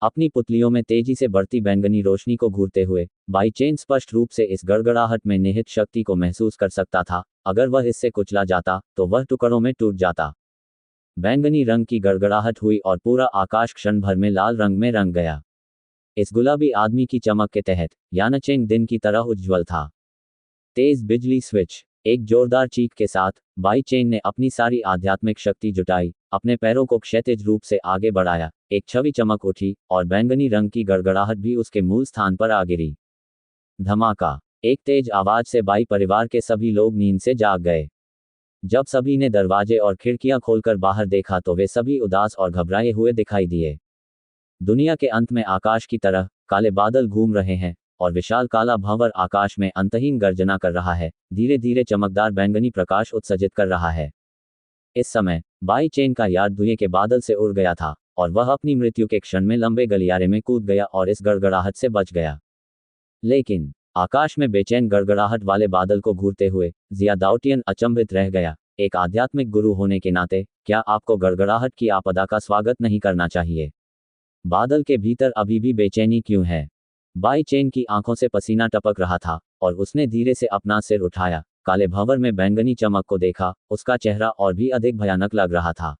अपनी पुतलियों में तेजी से बढ़ती बैंगनी रोशनी को घूरते हुए बाई चेन स्पष्ट रूप से इस गड़गड़ाहट में निहित शक्ति को महसूस कर सकता था। अगर वह इससे कुचला जाता तो वह टुकड़ों में टूट जाता। बैंगनी रंग की गड़गड़ाहट हुई और पूरा आकाश क्षण भर में लाल रंग में रंग गया। इस गुलाबी आदमी की चमक के तहत यानचेंग दिन की तरह उज्ज्वल था। तेज बिजली स्विच। एक जोरदार चीख के साथ बाई चेन ने अपनी सारी आध्यात्मिक शक्ति जुटाई, अपने पैरों को क्षैतिज रूप से आगे बढ़ाया। एक छवि चमक उठी और बैंगनी रंग की गड़गड़ाहट भी उसके मूल स्थान पर आ गिरी। धमाका। एक तेज आवाज से बाई परिवार के सभी लोग नींद से जाग गए। जब सभी ने दरवाजे और खिड़कियां खोलकर बाहर देखा तो वे सभी उदास और घबराए हुए दिखाई दिए। दुनिया के अंत में आकाश की तरह काले बादल घूम रहे हैं और विशाल काला भंवर आकाश में अंतहीन गर्जना कर रहा है, धीरे धीरे चमकदार बैंगनी प्रकाश उत्सर्जित कर रहा है। इस समय बाई चेन का यार्ड धुएं के बादल से उड़ गया था और वह अपनी मृत्यु के क्षण में लंबे गलियारे में कूद गया और इस गड़गड़ाहट से बच गया। लेकिन आकाश में बेचैन गड़गड़ाहट वाले बादल को घूरते हुए जिया दाउटियन अचंभित रह गया। एक आध्यात्मिक गुरु होने के नाते क्या आपको गड़गड़ाहट की आपदा का स्वागत नहीं करना चाहिए? बादल के भीतर अभी भी बेचैनी क्यों है? बाई चेन की आंखों से पसीना टपक रहा था और उसने धीरे से अपना सिर उठाया, काले भंवर में बैंगनी चमक को देखा। उसका चेहरा और भी अधिक भयानक लग रहा था।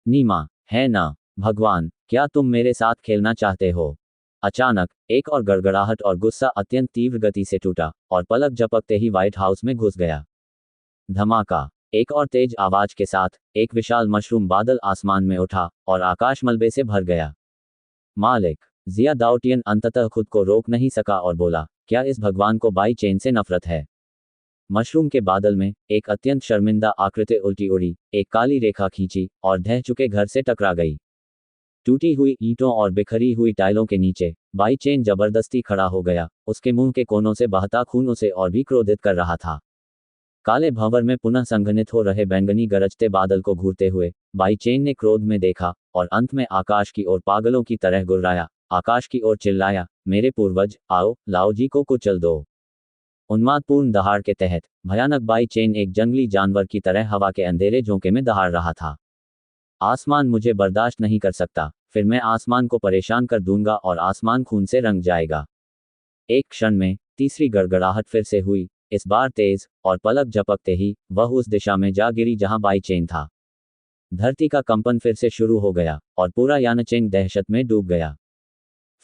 नीमा, है ना? भगवान, क्या तुम मेरे साथ खेलना चाहते हो? अचानक एक और गड़गड़ाहट और गुस्सा अत्यंत तीव्र गति से टूटा और पलक झपकते ही व्हाइट हाउस में घुस गया। धमाका! एक और तेज आवाज के साथ एक विशाल मशरूम बादल आसमान में उठा और आकाश मलबे से भर गया। मालिक, जिया दाउटियन अंततः खुद को रोक नहीं सका और बोला, क्या इस भगवान को बाई चेन से नफरत है? मशरूम के बादल में एक अत्यंत शर्मिंदा आकृति उल्टी उड़ी, एक काली रेखा खींची और ढह चुके घर से टकरा गई। टूटी हुई ईंटों और बिखरी हुई टाइलों के नीचे बाई चेन जबरदस्ती खड़ा हो गया। उसके मुंह के कोनों से बहता खून उसे और भी क्रोधित कर रहा था। काले भंवर में पुनः संघनित हो रहे बैंगनी गरजते बादल को घूरते हुए बाई चेन ने क्रोध में देखा और अंत में आकाश की ओर पागलों की तरह गुर्राया, आकाश की ओर चिल्लाया, मेरे पूर्वज, आओ, लाओ जी को कुचल दो। उन्मादपूर्ण दहाड़ के तहत भयानक बाई चेन एक जंगली जानवर की तरह हवा के अंधेरे झोंके में दहाड़ रहा था। आसमान मुझे बर्दाश्त नहीं कर सकता, फिर मैं आसमान को परेशान कर दूंगा और आसमान खून से रंग जाएगा। एक क्षण में तीसरी गड़गड़ाहट फिर से हुई, इस बार तेज, और पलक झपकते ही वह उस दिशा में जा गिरी जहां बाई चेन था। धरती का कंपन फिर से शुरू हो गया और पूरा यानचेंग दहशत में डूब गया।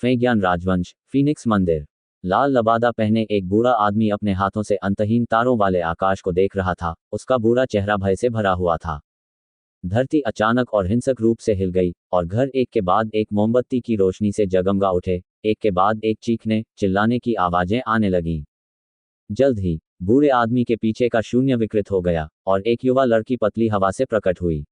फेग्यान राजवंश, फीनिक्स मंदिर। लाल लबादा पहने एक बूढ़ा आदमी अपने हाथों से अंतहीन तारों वाले आकाश को देख रहा था। उसका बूढ़ा चेहरा भय से भरा हुआ था। धरती अचानक और हिंसक रूप से हिल गई और घर एक के बाद एक मोमबत्ती की रोशनी से जगमगा उठे। एक के बाद एक चीखने चिल्लाने की आवाजें आने लगीं। जल्द ही बूढ़े आदमी के पीछे का शून्य विकृत हो गया और एक युवा लड़की पतली हवा से प्रकट हुई।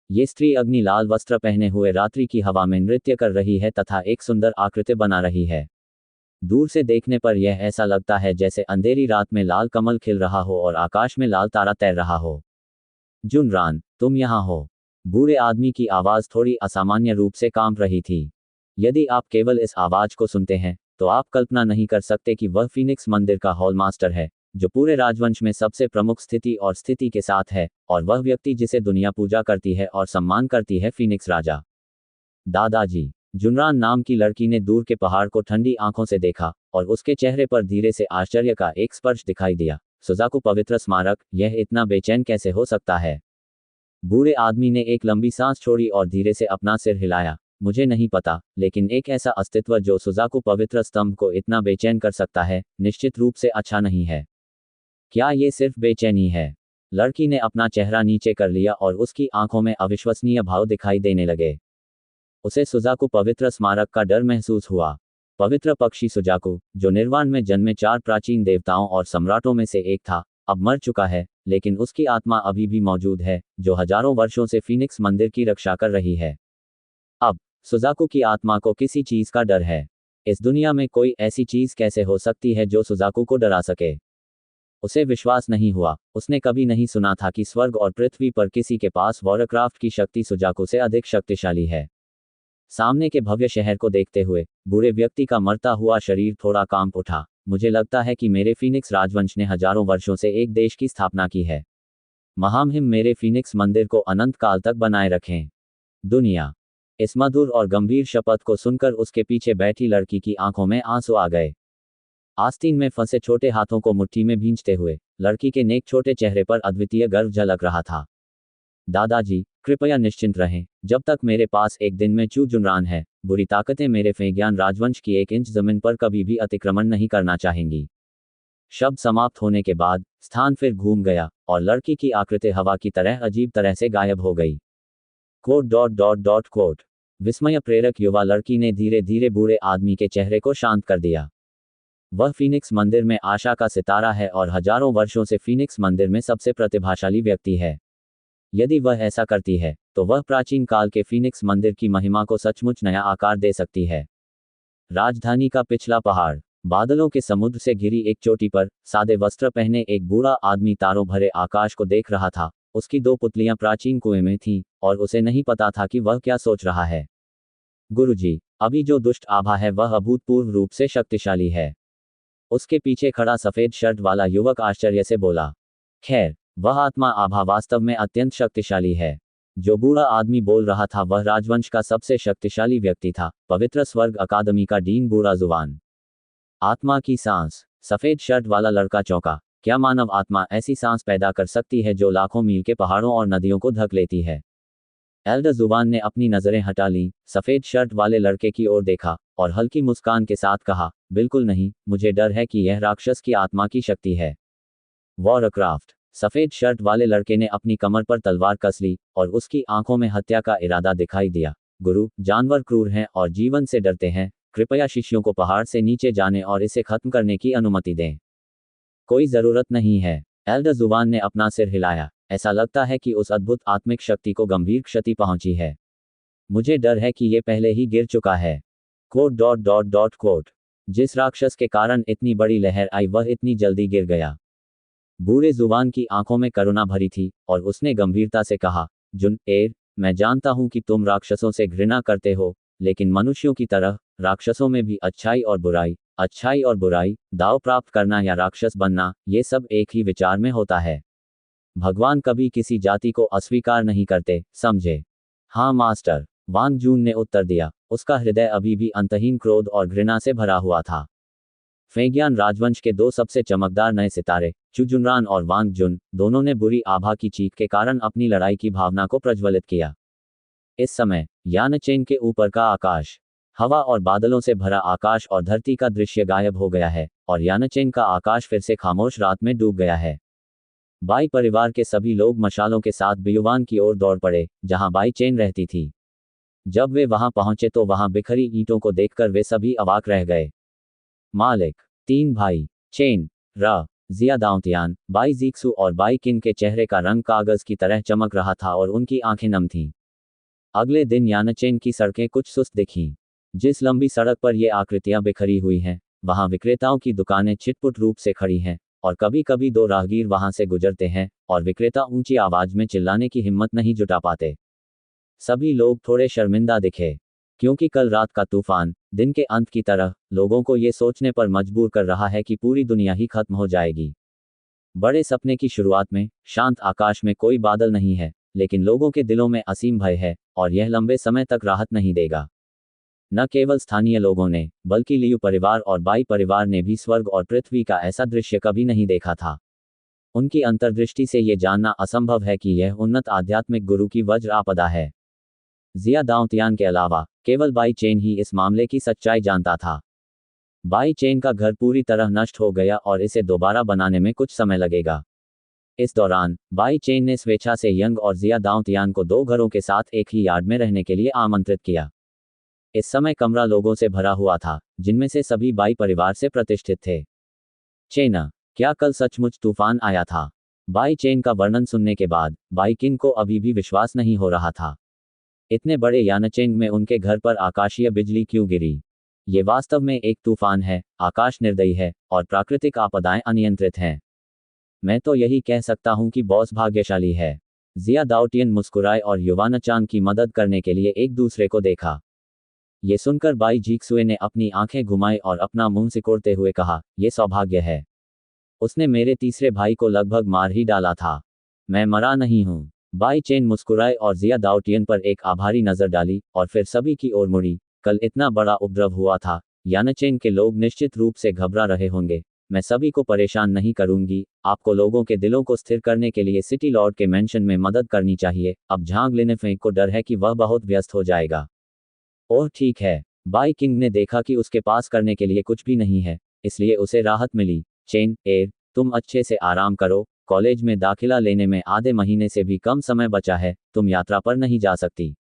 ये स्त्री अग्नि लाल वस्त्र पहने हुए रात्रि की हवा में नृत्य कर रही है तथा एक सुंदर आकृति बना रही है। दूर से देखने पर यह ऐसा लगता है जैसे अंधेरी रात में लाल कमल खिल रहा हो और आकाश में लाल तारा तैर रहा हो। जुनरान, तुम यहाँ हो? बूढ़े आदमी की आवाज थोड़ी असामान्य रूप से कांप रही थी। यदि आप केवल इस आवाज को सुनते हैं तो आप कल्पना नहीं कर सकते कि वह फीनिक्स मंदिर का हॉल मास्टर है, जो पूरे राजवंश में सबसे प्रमुख स्थिति और स्थिति के साथ है, और वह व्यक्ति जिसे दुनिया पूजा करती है और सम्मान करती है, फीनिक्स राजा। दादाजी, जुनरान नाम की लड़की ने दूर के पहाड़ को ठंडी आंखों से देखा और उसके चेहरे पर धीरे से आश्चर्य का एक स्पर्श दिखाई दिया। सुजाकू पवित्र स्मारक, यह इतना बेचैन कैसे हो सकता है? बूढ़े आदमी ने एक लंबी सांस छोड़ी और धीरे से अपना सिर हिलाया। मुझे नहीं पता, लेकिन एक ऐसा अस्तित्व जो सुजाकू पवित्र स्तंभ को इतना बेचैन कर सकता है, निश्चित रूप से अच्छा नहीं है। क्या ये सिर्फ बेचैनी है? लड़की ने अपना चेहरा नीचे कर लिया और उसकी आंखों में अविश्वसनीय भाव दिखाई देने लगे। उसे सुजाकू पवित्र स्मारक का डर महसूस हुआ। पवित्र पक्षी सुजाकू, जो निर्वाण में जन्मे 4 प्राचीन देवताओं और सम्राटों में से एक था, अब मर चुका है, लेकिन उसकी आत्मा अभी भी मौजूद है, जो हजारों वर्षों से फीनिक्स मंदिर की रक्षा कर रही है। अब सुजाकू की आत्मा को किसी चीज का डर है। इस दुनिया में कोई ऐसी चीज कैसे हो सकती है जो सुजाकू को डरा सके? उसे विश्वास नहीं हुआ। उसने कभी नहीं सुना था कि स्वर्ग और पृथ्वी पर किसी के पास वॉरक्राफ्ट की शक्ति सुजाकू से अधिक शक्तिशाली है। सामने के भव्य शहर को देखते हुए बूढ़े व्यक्ति का मरता हुआ शरीर थोड़ा कांप उठा। मुझे लगता है कि मेरे फीनिक्स राजवंश ने हजारों वर्षों से एक देश की स्थापना की है। महामहिम मेरे फीनिक्स मंदिर को अनंत काल तक बनाए रखें। दुनिया। इस मधुर और गंभीर शपथ को सुनकर उसके पीछे बैठी लड़की की आंखों में आंसू आ गए। आस्तीन में फंसे छोटे हाथों को मुट्ठी में भींचते हुए लड़की के नेक छोटे चेहरे पर अद्वितीय गर्व झलक रहा था। दादाजी, कृपया निश्चिंत रहें। जब तक मेरे पास एक दिन में चू जुनरान है, बुरी ताकतें मेरे फेग्यान राजवंश की 1 इंच जमीन पर कभी भी अतिक्रमण नहीं करना चाहेंगी। शब्द समाप्त होने के बाद स्थान फिर घूम गया और लड़की की आकृति हवा की तरह अजीब तरह से गायब हो गई। कोट। विस्मय प्रेरक युवा लड़की ने धीरे धीरे बूढ़े आदमी के चेहरे को शांत कर दिया। वह फीनिक्स मंदिर में आशा का सितारा है और हजारों वर्षों से फीनिक्स मंदिर में सबसे प्रतिभाशाली व्यक्ति है। यदि वह ऐसा करती है तो वह प्राचीन काल के फीनिक्स मंदिर की महिमा को सचमुच नया आकार दे सकती है। राजधानी का पिछला पहाड़। बादलों के समुद्र से घिरी एक चोटी पर सादे वस्त्र पहने एक बूढ़ा आदमी तारों भरे आकाश को देख रहा था। उसकी दो पुतलियां प्राचीन कुएं में थीं और उसे नहीं पता था कि वह क्या सोच रहा है। गुरुजी, अभी जो दुष्ट आभा है वह अभूतपूर्व रूप से शक्तिशाली है। उसके पीछे खड़ा सफेद शर्ट वाला युवक आश्चर्य से बोला। खैर, वह आत्मा आभा वास्तव में अत्यंत शक्तिशाली है। जो बूढ़ा आदमी बोल रहा था वह राजवंश का सबसे शक्तिशाली व्यक्ति था, पवित्र स्वर्ग अकादमी का डीन बूढ़ा जुबान। आत्मा की सांस। सफेद शर्ट वाला लड़का चौंका। क्या मानव आत्मा ऐसी सांस पैदा कर सकती है जो लाखों मील के पहाड़ों और नदियों को ढक लेती है? एल्डर जुबान ने अपनी नजरें हटा लीं, सफेद शर्ट वाले लड़के की ओर देखा और हल्की मुस्कान के साथ कहा, बिल्कुल नहीं, मुझे डर है कि यह राक्षस की आत्मा की शक्ति है। वॉरक्राफ्ट। सफेद शर्ट वाले लड़के ने अपनी कमर पर तलवार कस ली और उसकी आंखों में हत्या का इरादा दिखाई दिया। गुरु, जानवर क्रूर हैं और जीवन से डरते हैं। कृपया शिष्यों को पहाड़ से नीचे जाने और इसे खत्म करने की अनुमति दें। कोई जरूरत नहीं है। एल्डर जुबान ने अपना सिर हिलाया। ऐसा लगता है कि उस अद्भुत आत्मिक शक्ति को गंभीर क्षति पहुंची है। मुझे डर है कि ये पहले ही गिर चुका है। कोट। जिस राक्षस के कारण इतनी बड़ी लहर आई वह इतनी जल्दी गिर गया। बूढ़े जुबान की आंखों में करुणा भरी थी और उसने गंभीरता से कहा, जुन-एर, मैं जानता हूं कि तुम राक्षसों से घृणा करते हो, लेकिन मनुष्यों की तरह राक्षसों में भी अच्छाई और बुराई, दाव प्राप्त करना या राक्षस बनना, ये सब एक ही विचार में होता है। भगवान कभी किसी जाति को अस्वीकार नहीं करते, समझे? हाँ मास्टर, वांग जून ने उत्तर दिया। उसका हृदय अभी भी अंतहीन क्रोध और घृणा से भरा हुआ था। फेंगियान राजवंश के दो सबसे चमकदार नए सितारे, चुजुनरान और वांग जुन, दोनों ने बुरी आभा की चीख के कारण अपनी लड़ाई की भावना को प्रज्वलित किया। इस समय यानचेन के ऊपर का आकाश, हवा और बादलों से भरा आकाश और धरती का दृश्य गायब हो गया है और यानचेन का आकाश फिर से खामोश रात में डूब गया है। बाई परिवार के सभी लोग मशालों के साथ बियुवान की ओर दौड़ पड़े, जहां बाई चेन रहती थी। जब वे वहां पहुंचे तो वहां बिखरी ईंटों को देखकर वे सभी अवाक रह गए। मालिक, तीन भाई, चेन, र, जिया दाउतियान, बाई जीक्सू और बाई किन के चेहरे का रंग कागज की तरह चमक रहा था और उनकी आंखें नम थीं। अगले दिन यानचेन की सड़कें कुछ सुस्त दिखीं। जिस लंबी सड़क पर ये आकृतियां बिखरी हुई हैं, वहां विक्रेताओं की दुकानें छिटपुट रूप से खड़ी हैं और कभी कभी दो राहगीर वहां से गुजरते हैं और विक्रेता ऊंची आवाज में चिल्लाने की हिम्मत नहीं जुटा पाते। सभी लोग थोड़े शर्मिंदा दिखे, क्योंकि कल रात का तूफान, दिन के अंत की तरह, लोगों को ये सोचने पर मजबूर कर रहा है कि पूरी दुनिया ही खत्म हो जाएगी। बड़े सपने की शुरुआत में, शांत आकाश में कोई बादल नहीं है, लेकिन लोगों के दिलों में असीम भय है और यह लंबे समय तक राहत नहीं देगा। न केवल स्थानीय लोगों ने, बल्कि लियू परिवार और बाई परिवार ने भी स्वर्ग और पृथ्वी का ऐसा दृश्य कभी नहीं देखा था। उनकी अंतर्दृष्टि से ये जानना असंभव है कि यह उन्नत आध्यात्मिक गुरु की वज्र आपदा है। जिया दाउतियान के अलावा केवल बाई चेन ही इस मामले की सच्चाई जानता था। बाई चेन का घर पूरी तरह नष्ट हो गया और इसे दोबारा बनाने में कुछ समय लगेगा। इस दौरान बाई चेन ने स्वेच्छा से यंग और जिया दाउतियान को दो घरों के साथ एक ही यार्ड में रहने के लिए आमंत्रित किया। इस समय कमरा लोगों से भरा हुआ था, जिनमें से सभी बाई परिवार से प्रतिष्ठित थे। चेना, क्या कल सचमुच तूफान आया था? बाई चेन का वर्णन सुनने के बाद बाई किन को अभी भी विश्वास नहीं हो रहा था। इतने बड़े यानचेंग में उनके घर पर आकाशीय बिजली क्यों गिरी? ये वास्तव में एक तूफान है, आकाश निर्दयी है और प्राकृतिक आपदाएं अनियंत्रित हैं। मैं तो यही कह सकता हूं कि बॉस भाग्यशाली है। जिया दाउटियन मुस्कुराए और युवानचान की मदद करने के लिए एक दूसरे को देखा। ये सुनकर बाई जीक्सुए ने अपनी आंखें घुमाई और अपना मुंह सिकोड़ते हुए कहा, यह सौभाग्य है। उसने मेरे तीसरे भाई को लगभग मार ही डाला था। मैं मरा नहीं हूं। बाई चेन मुस्कुराए और जिया दाउटियन पर एक आभारी नजर डाली और फिर सभी की ओर मुड़ी। कल इतना बड़ा उपद्रव हुआ था, यानचेन के लोग निश्चित रूप से घबरा रहे होंगे। मैं सभी को परेशान नहीं करूंगी। आपको लोगों के दिलों को स्थिर करने के लिए सिटी लॉर्ड के मेंशन में मदद करनी चाहिए। अब झांग लेने फेंक को डर है कि वह बहुत व्यस्त हो जाएगा। ओह ठीक है। बाई किंग ने देखा कि उसके पास करने के लिए कुछ भी नहीं है, इसलिए उसे राहत मिली। चेन-एर, तुम अच्छे से आराम करो। कॉलेज में दाखिला लेने में आधे महीने से भी कम समय बचा है। तुम यात्रा पर नहीं जा सकती।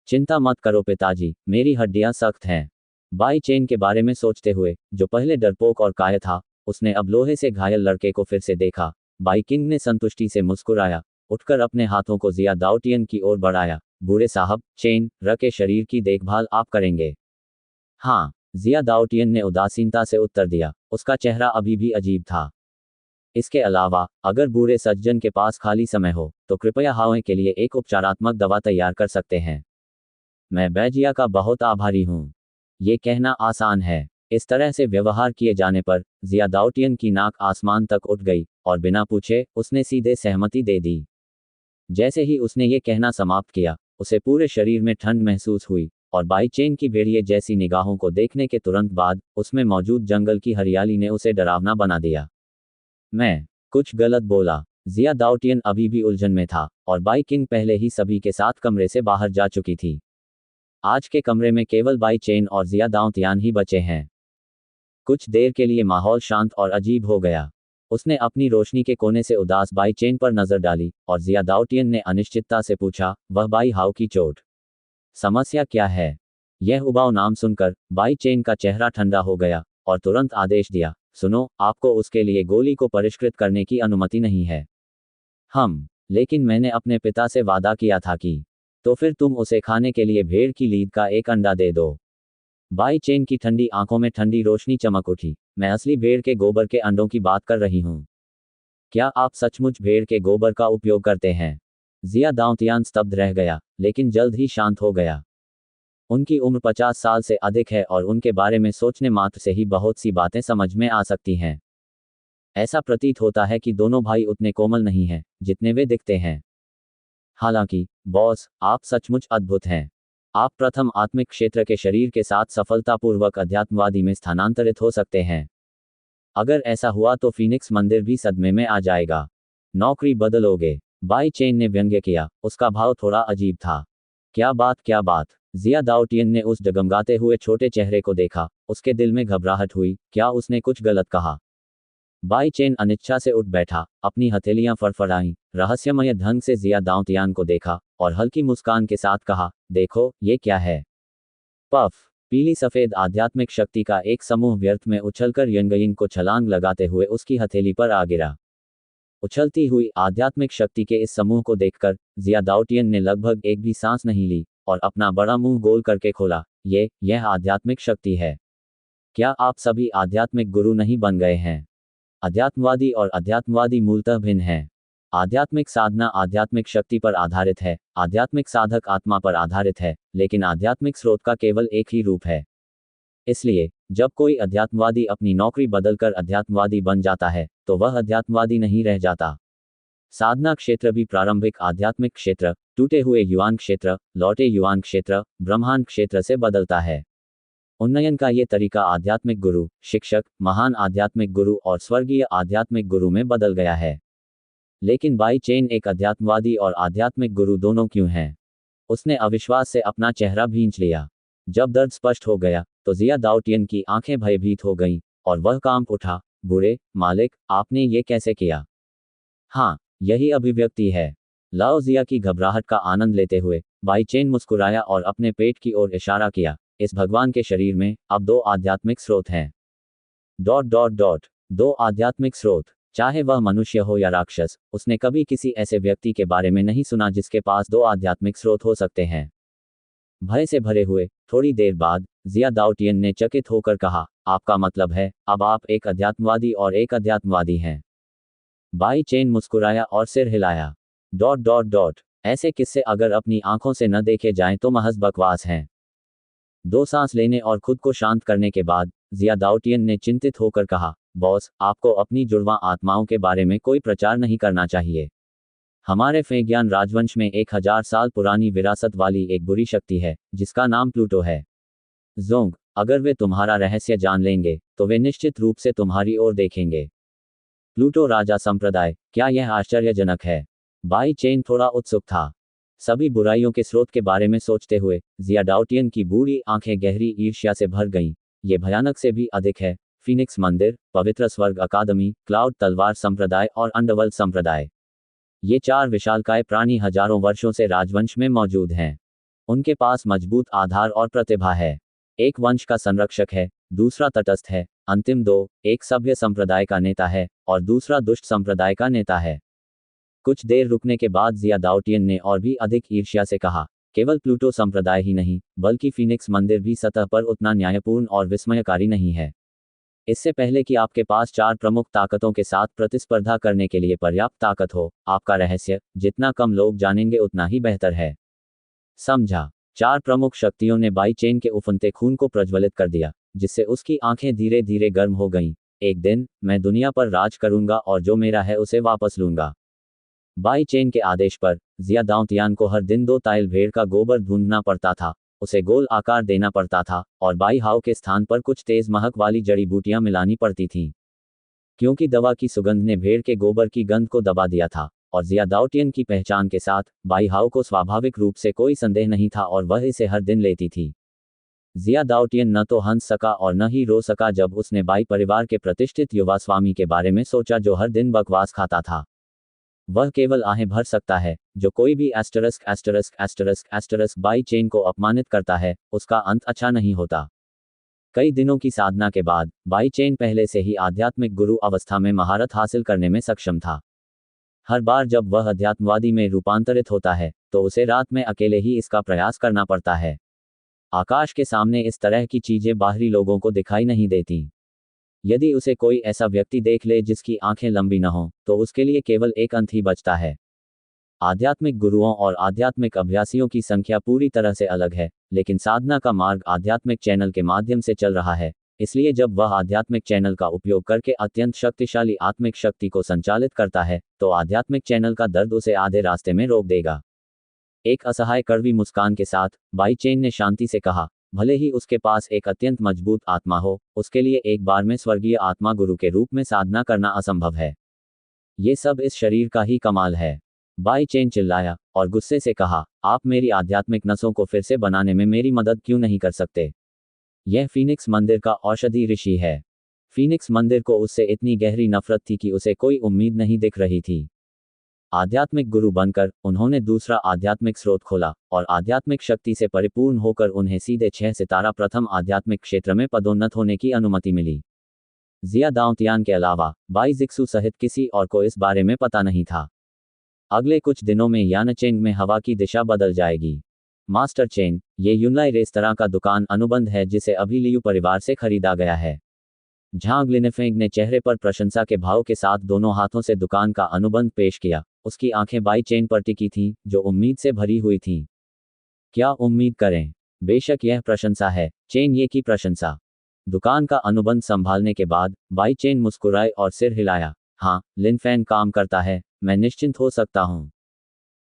चिंता मत करो पिताजी, मेरी हड्डियां सख्त हैं। बाई चेन के बारे में सोचते हुए, जो पहले डरपोक और कायर था, उसने अब लोहे से घायल लड़के को फिर से देखा। बाई किंग ने संतुष्टि से मुस्कुराया, उठकर अपने हाथों को जिया दाउटियन की ओर बढ़ाया। बूढ़े साहब, चेन र के शरीर की देखभाल आप करेंगे? हाँ, जिया दाउटियन ने उदासीनता से उत्तर दिया। उसका चेहरा अभी भी अजीब था। इसके अलावा, अगर बूढ़े सज्जन के पास खाली समय हो, तो कृपया हावे के लिए एक उपचारात्मक दवा तैयार कर सकते हैं। मैं बैजिया का बहुत आभारी हूँ। ये कहना आसान है। इस तरह से व्यवहार किए जाने पर जिया दाउटियन की नाक आसमान तक उठ गई, और बिना पूछे उसने सीधे सहमति दे दी। जैसे ही उसने ये कहना समाप्त किया, उसे पूरे शरीर में ठंड महसूस हुई, और बाई चेन की भेड़िए जैसी निगाहों को देखने के तुरंत बाद उसमें मौजूद जंगल की हरियाली ने उसे डरावना बना दिया। मैं कुछ गलत बोला। जिया दाउटियन अभी भी उलझन में था, और बाई किंग पहले ही सभी के साथ कमरे से बाहर जा चुकी थी। आज के कमरे में केवल बाई चेन और जिया दाउटियन ही बचे हैं। कुछ देर के लिए माहौल शांत और अजीब हो गया। उसने अपनी रोशनी के कोने से उदास बाई चेन पर नजर डाली, और जिया दाउटियन ने अनिश्चितता से पूछा, वह बाई हाउ की चोट? समस्या क्या है? यह उबाऊ नाम सुनकर बाई चेन का चेहरा ठंडा हो गया, और तुरंत आदेश दिया, सुनो, आपको उसके लिए गोली को परिष्कृत करने की अनुमति नहीं है। लेकिन मैंने अपने पिता से वादा किया था कि। तो फिर तुम उसे खाने के लिए भेड़ की लीद का एक अंडा दे दो। बाई चेन की ठंडी आंखों में ठंडी रोशनी चमक उठी। मैं असली भेड़ के गोबर के अंडों की बात कर रही हूँ। क्या आप सचमुच भेड़ के गोबर का उपयोग करते हैं? जिया दाउटियन स्तब्ध रह गया, लेकिन जल्द ही शांत हो गया। उनकी उम्र 50 साल से अधिक है, और उनके बारे में सोचने मात्र से ही बहुत सी बातें समझ में आ सकती हैं। ऐसा प्रतीत होता है कि दोनों भाई उतने कोमल नहीं हैं जितने वे दिखते हैं। हालांकि, बॉस, आप सचमुच अद्भुत हैं। आप प्रथम आत्मिक क्षेत्र के शरीर के साथ सफलतापूर्वक अध्यात्मवादी में स्थानांतरित हो सकते हैं। अगर ऐसा हुआ तो फीनिक्स मंदिर भी सदमे में आ जाएगा। नौकरी बदलोगे? बाई चेन ने व्यंग्य किया। उसका भाव थोड़ा अजीब था। क्या बात? जिया दाउटियन ने उस डगमगाते हुए छोटे चेहरे को देखा। उसके दिल में घबराहट हुई। क्या उसने कुछ गलत कहा? बाई चेन अनिच्छा से उठ बैठा, अपनी हथेलियां फड़फड़ाईं, रहस्यमय ढंग से जिया दाउटियन को देखा, और हल्की मुस्कान के साथ कहा, देखो, ये क्या है? पफ। पीली सफेद आध्यात्मिक शक्ति का एक समूह व्यर्थ में उछलकर यंगयिंग को छलांग लगाते हुए उसकी हथेली पर आ गिरा। उछलती हुई आध्यात्मिक शक्ति के इस समूह को देखकर जिया दाउटियन ने लगभग एक भी सांस नहीं ली, और अपना बड़ा मुंह गोल करके खोला। यह आध्यात्मिक शक्ति है। क्या आप सभी आध्यात्मिक गुरु नहीं बन गए हैं? अध्यात्मवादी और अध्यात्मवादी मूलतः भिन्न हैं। आध्यात्मिक साधना आध्यात्मिक शक्ति पर आधारित है, आध्यात्मिक साधक आत्मा पर आधारित है, लेकिन आध्यात्मिक स्रोत का केवल एक ही रूप है। इसलिए, जब कोई अध्यात्मवादी अपनी नौकरी बदलकर अध्यात्मवादी बन जाता है, तो वह अध्यात्मवादी नहीं रह जाता। साधना क्षेत्र भी प्रारंभिक आध्यात्मिक क्षेत्र, टूटे हुए युआन क्षेत्र, लौटे युआन क्षेत्र, ब्रह्मांड क्षेत्र से बदलता है। उन्नयन का ये तरीका आध्यात्मिक गुरु, शिक्षक, महान आध्यात्मिक गुरु और स्वर्गीय आध्यात्मिक गुरु में बदल गया है। लेकिन बाई चेन एक अध्यात्मवादी और आध्यात्मिक गुरु दोनों क्यों हैं? उसने अविश्वास से अपना चेहरा भींच लिया। जब दर्द स्पष्ट हो गया, तो जिया दाउटियन की आंखें भयभीत हो गईं, और वह कांप उठा। बूढ़े मालिक, आपने ये कैसे किया? हाँ, यही अभिव्यक्ति है। लाओ जिया की घबराहट का आनंद लेते हुए बाई चेन मुस्कुराया और अपने पेट की ओर इशारा किया। इस भगवान के शरीर में अब 2 आध्यात्मिक स्रोत हैं। ... दो आध्यात्मिक स्रोत। चाहे वह मनुष्य हो या राक्षस, उसने कभी किसी ऐसे व्यक्ति के बारे में नहीं सुना जिसके पास 2 आध्यात्मिक स्रोत हो सकते हैं। भय से भरे हुए थोड़ी देर बाद जिया दाउटियन ने चकित होकर कहा, आपका मतलब है, अब आप एक अध्यात्मवादी और एक अध्यात्मवादी हैं? बाई चेन मुस्कुराया और सिर हिलाया। ... ऐसे किस्से अगर अपनी आंखों से न देखे जाएं तो महज बकवास हैं। 2 सांस लेने और खुद को शांत करने के बाद जिया दाउटियन ने चिंतित होकर कहा, बॉस, आपको अपनी जुड़वां आत्माओं के बारे में कोई प्रचार नहीं करना चाहिए। हमारे फेज्ञान राजवंश में 1000 साल पुरानी विरासत वाली एक बुरी शक्ति है, जिसका नाम प्लूटो है। जोंग, अगर वे तुम्हारा रहस्य जान लेंगे, तो वे निश्चित रूप से तुम्हारी ओर देखेंगे। प्लूटो राजा संप्रदाय, क्या यह आश्चर्यजनक है? बाई चेन थोड़ा उत्सुक था। सभी बुराइयों के स्रोत के बारे में सोचते हुए जिया दाउटियन की बूढ़ी आंखें गहरी ईर्ष्या से भर गईं। ये भयानक से भी अधिक है। फीनिक्स मंदिर, पवित्र स्वर्ग अकादमी, क्लाउड तलवार संप्रदाय और अंडरवर्ल्ड संप्रदाय। ये 4 विशालकाय प्राणी हजारों वर्षों से राजवंश में मौजूद हैं। उनके पास मजबूत आधार और प्रतिभा है। एक वंश का संरक्षक है, दूसरा तटस्थ है, अंतिम दो, एक सभ्य संप्रदाय का नेता है और दूसरा दुष्ट संप्रदाय का नेता है। कुछ देर रुकने के बाद ज़ियादाउटियन ने और भी अधिक ईर्ष्या से कहा, केवल प्लूटो संप्रदाय ही नहीं, बल्कि फीनिक्स मंदिर भी सतह पर उतना न्यायपूर्ण और विस्मयकारी नहीं है। इससे पहले कि आपके पास 4 प्रमुख ताकतों के साथ प्रतिस्पर्धा करने के लिए पर्याप्त ताकत हो, आपका रहस्य जितना कम लोग जानेंगे उतना ही बेहतर है। समझा? 4 प्रमुख शक्तियों ने बाई चेन के उफनते खून को प्रज्वलित कर दिया, जिससे उसकी आंखें धीरे धीरे गर्म हो गईं। एक दिन मैं दुनिया पर राज करूंगा और जो मेरा है उसे वापस लूंगा। बाई चेन के आदेश पर ज़ियादाउतियान को हर दिन 2 ताइल भेड़ का गोबर ढूंढना पड़ता था, उसे गोल आकार देना पड़ता था और बाई हाउ के स्थान पर कुछ तेज महक वाली जड़ी बूटियां मिलानी पड़ती थीं। क्योंकि दवा की सुगंध ने भेड़ के गोबर की गंध को दबा दिया था और ज़ियादाउटियन की पहचान के साथ बाई हाउ को स्वाभाविक रूप से कोई संदेह नहीं था और वह इसे हर दिन लेती थी। ज़ियादाउटियन न तो हंस सका और न ही रो सका जब उसने बाई परिवार के प्रतिष्ठित युवा स्वामी के बारे में सोचा जो हर दिन बकवास खाता था। वह केवल आहें भर सकता है, जो कोई भी बाई चेन को अपमानित करता है, उसका अंत अच्छा नहीं होता। कई दिनों की साधना के बाद बाई चेन पहले से ही आध्यात्मिक गुरु अवस्था में महारत हासिल करने में सक्षम था। हर बार जब वह अध्यात्मवादी में रूपांतरित होता है, तो उसे रात में अकेले ही इसका प्रयास करना पड़ता है। आकाश के सामने इस तरह की चीजें बाहरी लोगों को दिखाई नहीं देती। यदि उसे कोई ऐसा व्यक्ति देख ले जिसकी आंखें लंबी न हों, तो उसके लिए केवल एक अंत ही बचता है। आध्यात्मिक गुरुओं और आध्यात्मिक अभ्यासियों की संख्या पूरी तरह से अलग है, लेकिन साधना का मार्ग आध्यात्मिक चैनल के माध्यम से चल रहा है। इसलिए जब वह आध्यात्मिक चैनल का उपयोग करके अत्यंत शक्तिशाली आत्मिक शक्ति को संचालित करता है, तो आध्यात्मिक चैनल का दर्द उसे आधे रास्ते में रोक देगा। एक असहाय कड़वी मुस्कान के साथ बाई चेन ने शांति से कहा, भले ही उसके पास एक अत्यंत मजबूत आत्मा हो, उसके लिए एक बार में स्वर्गीय आत्मा गुरु के रूप में साधना करना असंभव है। ये सब इस शरीर का ही कमाल है। बाई चेन चिल्लाया और गुस्से से कहा, आप मेरी आध्यात्मिक नसों को फिर से बनाने में मेरी मदद क्यों नहीं कर सकते? यह फीनिक्स मंदिर का औषधि ऋषि है। फीनिक्स मंदिर को उससे इतनी गहरी नफरत थी कि उसे कोई उम्मीद नहीं दिख रही थी। आध्यात्मिक गुरु बनकर उन्होंने दूसरा आध्यात्मिक स्रोत खोला और आध्यात्मिक शक्ति से परिपूर्ण होकर उन्हें सीधे 6 सितारा प्रथम आध्यात्मिक क्षेत्र में पदोन्नत होने की अनुमति मिली। ज़ियादाउतियान के अलावा बाई जिक्सू सहित किसी और को इस बारे में पता नहीं था। अगले कुछ दिनों में यानचेंग में हवा की दिशा बदल जाएगी। मास्टर चेन, ये युनलाई रेस्तरां का दुकान अनुबंध है जिसे अभी लियू परिवार से खरीदा गया है। झांग लिनेफेंग ने चेहरे पर प्रशंसा के भाव के साथ दोनों हाथों से दुकान का अनुबंध पेश किया। उसकी आंखें बाई चेन पर टिकी थीं, जो उम्मीद से भरी हुई थीं। क्या उम्मीद करें? बेशक यह प्रशंसा है, चेन ये की प्रशंसा। दुकान का अनुबंध संभालने के बाद बाई चेन मुस्कुराए और सिर हिलाया। हाँ, लिनफेंग काम करता है, मैं निश्चिंत हो सकता हूँ।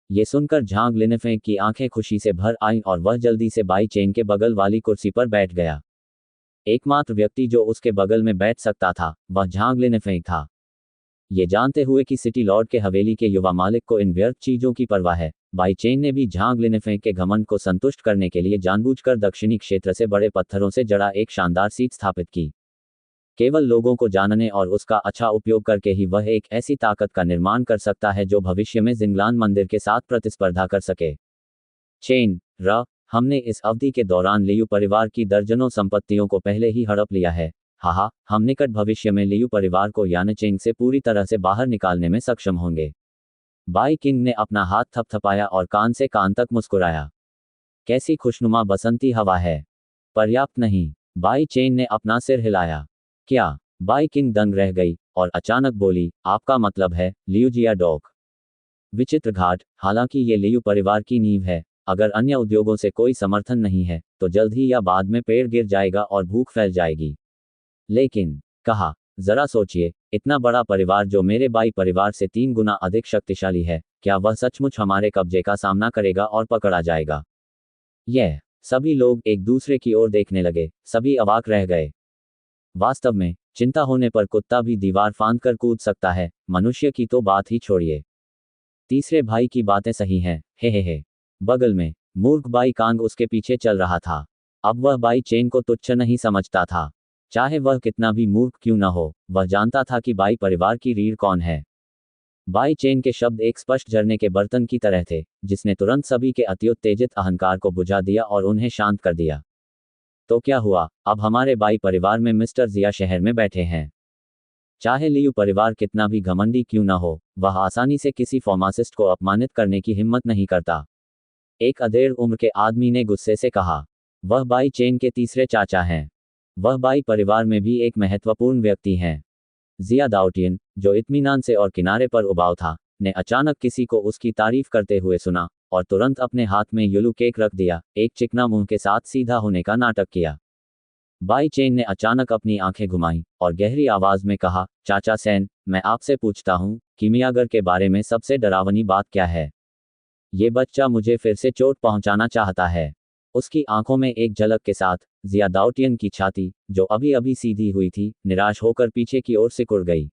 ये सुनकर झांग लिनेफेंग की आंखें खुशी से भर आईं और वह जल्दी से बाई चेन के बगल वाली कुर्सी पर बैठ गया। एकमात्र व्यक्ति जो उसके बगल में बैठ सकता था, वह झांग लिनेफेंग था। ये जानते हुए कि सिटी लॉर्ड के हवेली के युवा मालिक को इन व्यर्थ चीजों की परवाह है, बाई चेन ने भी झांग लिनेफेंग के घमंड को संतुष्ट करने के लिए जानबूझकर दक्षिणी क्षेत्र से बड़े पत्थरों से जड़ा एक शानदार सीट स्थापित की। केवल लोगों को जानने और उसका अच्छा उपयोग करके ही वह एक ऐसी ताकत का निर्माण कर सकता है जो भविष्य में जिंगलान मंदिर के साथ प्रतिस्पर्धा कर सके। चेन, हमने इस अवधि के दौरान लियू परिवार की दर्जनों संपत्तियों को पहले ही हड़प लिया है। हाहा, हम निकट भविष्य में लियू परिवार को यानचेंग से पूरी तरह से बाहर निकालने में सक्षम होंगे। बाई किंग ने अपना हाथ थपथपाया और कान से कान तक मुस्कुराया। कैसी खुशनुमा बसंती हवा है। पर्याप्त नहीं? बाई चेन ने अपना सिर हिलाया। क्या? बाई किंग दंग रह गई और अचानक बोली, आपका मतलब है लियूजिया डॉक? विचित्र घाट, हालांकि ये लियू परिवार की नींव है। अगर अन्य उद्योगों से कोई समर्थन नहीं है, तो जल्द ही या बाद में पेड़ गिर जाएगा और भूख फैल जाएगी। लेकिन, कहा, जरा सोचिए, इतना बड़ा परिवार जो मेरे बाई परिवार से 3 गुना अधिक शक्तिशाली है, क्या वह सचमुच हमारे कब्जे का सामना करेगा और पकड़ा जाएगा? यह सभी लोग एक दूसरे की ओर देखने लगे, सभी अवाक रह गए। वास्तव में, चिंता होने पर कुत्ता भी दीवार फांदकर कूद सकता है, मनुष्य की तो बात ही छोड़िए। तीसरे भाई की बातें सही हैं, हे। बगल में मूर्ख बाई कांग उसके पीछे चल रहा था। अब वह बाई चेन को तुच्छ नहीं समझता था। चाहे वह कितना भी मूर्ख क्यों न हो, वह जानता था कि बाई परिवार की रीढ़ कौन है। बाई चेन के शब्द एक स्पष्ट झरने के बर्तन की तरह थे, जिसने तुरंत सभी के अत्युत्तेजित अहंकार को बुझा दिया और उन्हें शांत कर दिया। तो क्या हुआ, अब हमारे बाई परिवार में मिस्टर जिया शहर में बैठे हैं। चाहे लियू परिवार कितना भी घमंडी क्यों न हो, वह आसानी से किसी फार्मासिस्ट को अपमानित करने की हिम्मत नहीं करता। एक अधेड़ उम्र के आदमी ने गुस्से से कहा। वह बाई चेन के तीसरे चाचा हैं। वह बाई परिवार में भी एक महत्वपूर्ण व्यक्ति हैं। जिया दाउटियन, जो इत्मीनान से और किनारे पर उबाऊ था, ने अचानक किसी को उसकी तारीफ करते हुए सुना और तुरंत अपने हाथ में येलो केक रख दिया, एक चिकना मुंह के साथ सीधा होने का नाटक किया। बाई चेन ने अचानक अपनी आंखें घुमाई और गहरी आवाज में कहा, चाचा सैन, मैं आपसे पूछता हूं, किमियागर के बारे में सबसे डरावनी बात क्या है? ये बच्चा मुझे फिर से चोट पहुंचाना चाहता है। उसकी आंखों में एक झलक के साथ जिया दाउटियन की छाती, जो अभी अभी सीधी हुई थी, निराश होकर पीछे की ओर सिकुड़ गई।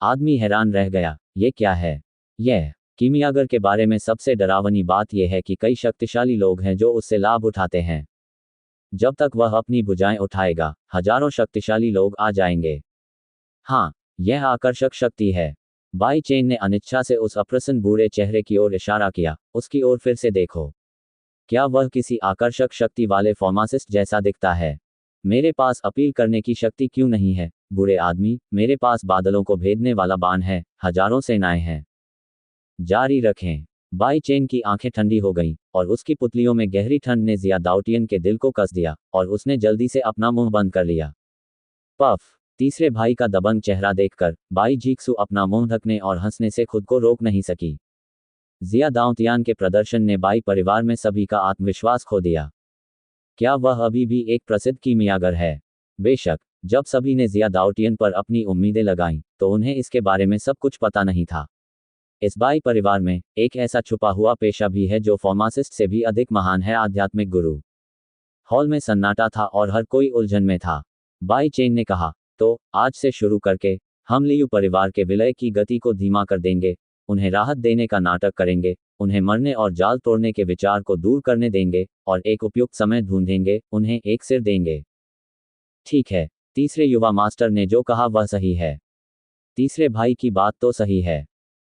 आदमी हैरान रह गया, ये क्या है? यह किमियागर के बारे में सबसे डरावनी बात यह है कि कई शक्तिशाली लोग हैं जो उससे लाभ उठाते हैं। जब तक वह अपनी भुजाएं उठाएगा, हजारों शक्तिशाली लोग आ जाएंगे। हाँ, यह आकर्षक शक्ति है। बाई चेन ने अनिच्छा से उस अप्रसन्न बूढ़े चेहरे की ओर इशारा किया, उसकी ओर फिर से देखो। क्या वह किसी आकर्षक शक्ति वाले फार्मासिस्ट जैसा दिखता है? मेरे पास अपील करने की शक्ति क्यों नहीं है, बूढ़े आदमी? मेरे पास बादलों को भेदने वाला बाण है, हजारों सेनाएं हैं। जारी रखें। बाई चेन की आंखें ठंडी हो गईं और उसकी पुतलियों में गहरी ठंड ने जिया दाउटियन के दिल को कस दिया और उसने जल्दी से अपना मुंह बंद कर लिया। पफ। तीसरे भाई का दबंग चेहरा देखकर बाई जीक्सू अपना मुंह ढकने और हंसने से खुद को रोक नहीं सकी। जिया दाउटियन के प्रदर्शन ने बाई परिवार में सभी का आत्मविश्वास खो दिया। क्या वह अभी भी एक प्रसिद्ध कीमियागर है? बेशक, जब सभी ने जिया दाउटियन पर अपनी उम्मीदें लगाईं, तो उन्हें इसके बारे में सब कुछ पता नहीं था। इस बाई परिवार में एक ऐसा छुपा हुआ पेशा भी है जो फार्मासिस्ट से भी अधिक महान है, आध्यात्मिक गुरु। हॉल में सन्नाटा था और हर कोई उलझन में था। बाई चेन ने कहा, तो आज से शुरू करके हम लियू परिवार के विलय की गति को धीमा कर देंगे, उन्हें राहत देने का नाटक करेंगे, उन्हें मरने और जाल तोड़ने के विचार को दूर करने देंगे और एक उपयुक्त समय ढूंढेंगे, उन्हें एक सिर देंगे। ठीक है, तीसरे युवा मास्टर ने जो कहा वह सही है। तीसरे भाई की बात तो सही है।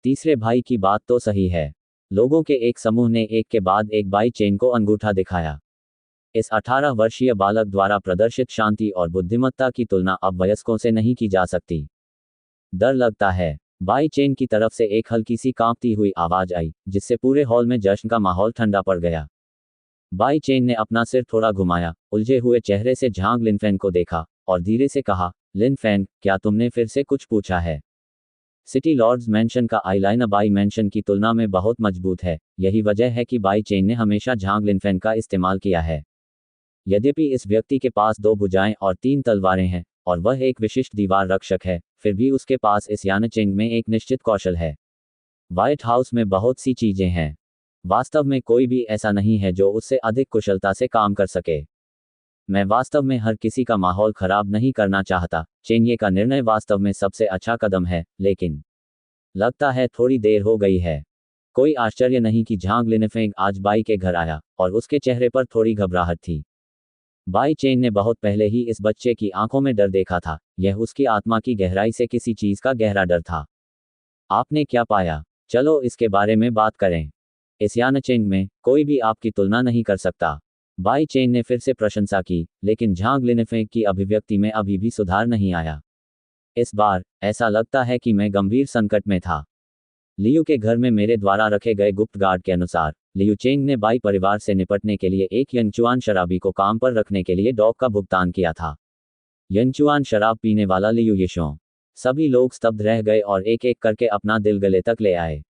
तीसरे भाई की बात तो सही है। लोगों के एक समूह ने एक के बाद एक बाई चेन को अंगूठा दिखाया। इस 18 वर्षीय बालक द्वारा प्रदर्शित शांति और बुद्धिमत्ता की तुलना अब वयस्कों से नहीं की जा सकती। डर लगता है। बाई चेन की तरफ से एक हल्की सी कांपती हुई आवाज आई, जिससे पूरे हॉल में जश्न का माहौल ठंडा पड़ गया। बाई चेन ने अपना सिर थोड़ा घुमाया, उलझे हुए चेहरे से झांग लिनफेन को देखा और धीरे से कहा, लिनफेन, क्या तुमने फिर से कुछ पूछा है? सिटी लॉर्ड्स मैंशन का आईलाइनर बाई मैंशन की तुलना में बहुत मजबूत है। यही वजह है कि बाई चेन ने हमेशा झांग लिनफेन का इस्तेमाल किया है। यद्यपि इस व्यक्ति के पास 2 भुजाएं और 3 तलवारें हैं और वह एक विशिष्ट दीवार रक्षक है, फिर भी उसके पास इस यानचेंग में एक निश्चित कौशल है। व्हाइट हाउस में बहुत सी चीजें हैं। वास्तव में कोई भी ऐसा नहीं है जो उससे अधिक कुशलता से काम कर सके। मैं वास्तव में हर किसी का माहौल खराब नहीं करना चाहता। चेनिये का निर्णय वास्तव में सबसे अच्छा कदम है, लेकिन लगता है थोड़ी देर हो गई है। कोई आश्चर्य नहीं कि झांग लिनफेंग आज बाई के घर आया और उसके चेहरे पर थोड़ी घबराहट थी। बाई चेन ने बहुत पहले ही इस बच्चे की आंखों में डर देखा था। यह उसकी आत्मा की गहराई से किसी चीज का गहरा डर था। आपने क्या पाया? चलो इसके बारे में बात करें। इस यानचेंग में कोई भी आपकी तुलना नहीं कर सकता। बाई चेन ने फिर से प्रशंसा की, लेकिन झांग लिनफेंग की अभिव्यक्ति में अभी भी सुधार नहीं आया। इस बार ऐसा लगता है कि मैं गंभीर संकट में था। लियू के घर में मेरे द्वारा रखे गए गुप्त गार्ड के अनुसार, लियू चेंग ने बाई परिवार से निपटने के लिए एक यंगचुआन शराबी को काम पर रखने के लिए डॉग का भुगतान किया था। यंगचुआन शराब पीने वाला लियू यिशों। सभी लोग स्तब्ध रह गए और एक एक करके अपना दिल गले तक ले आए।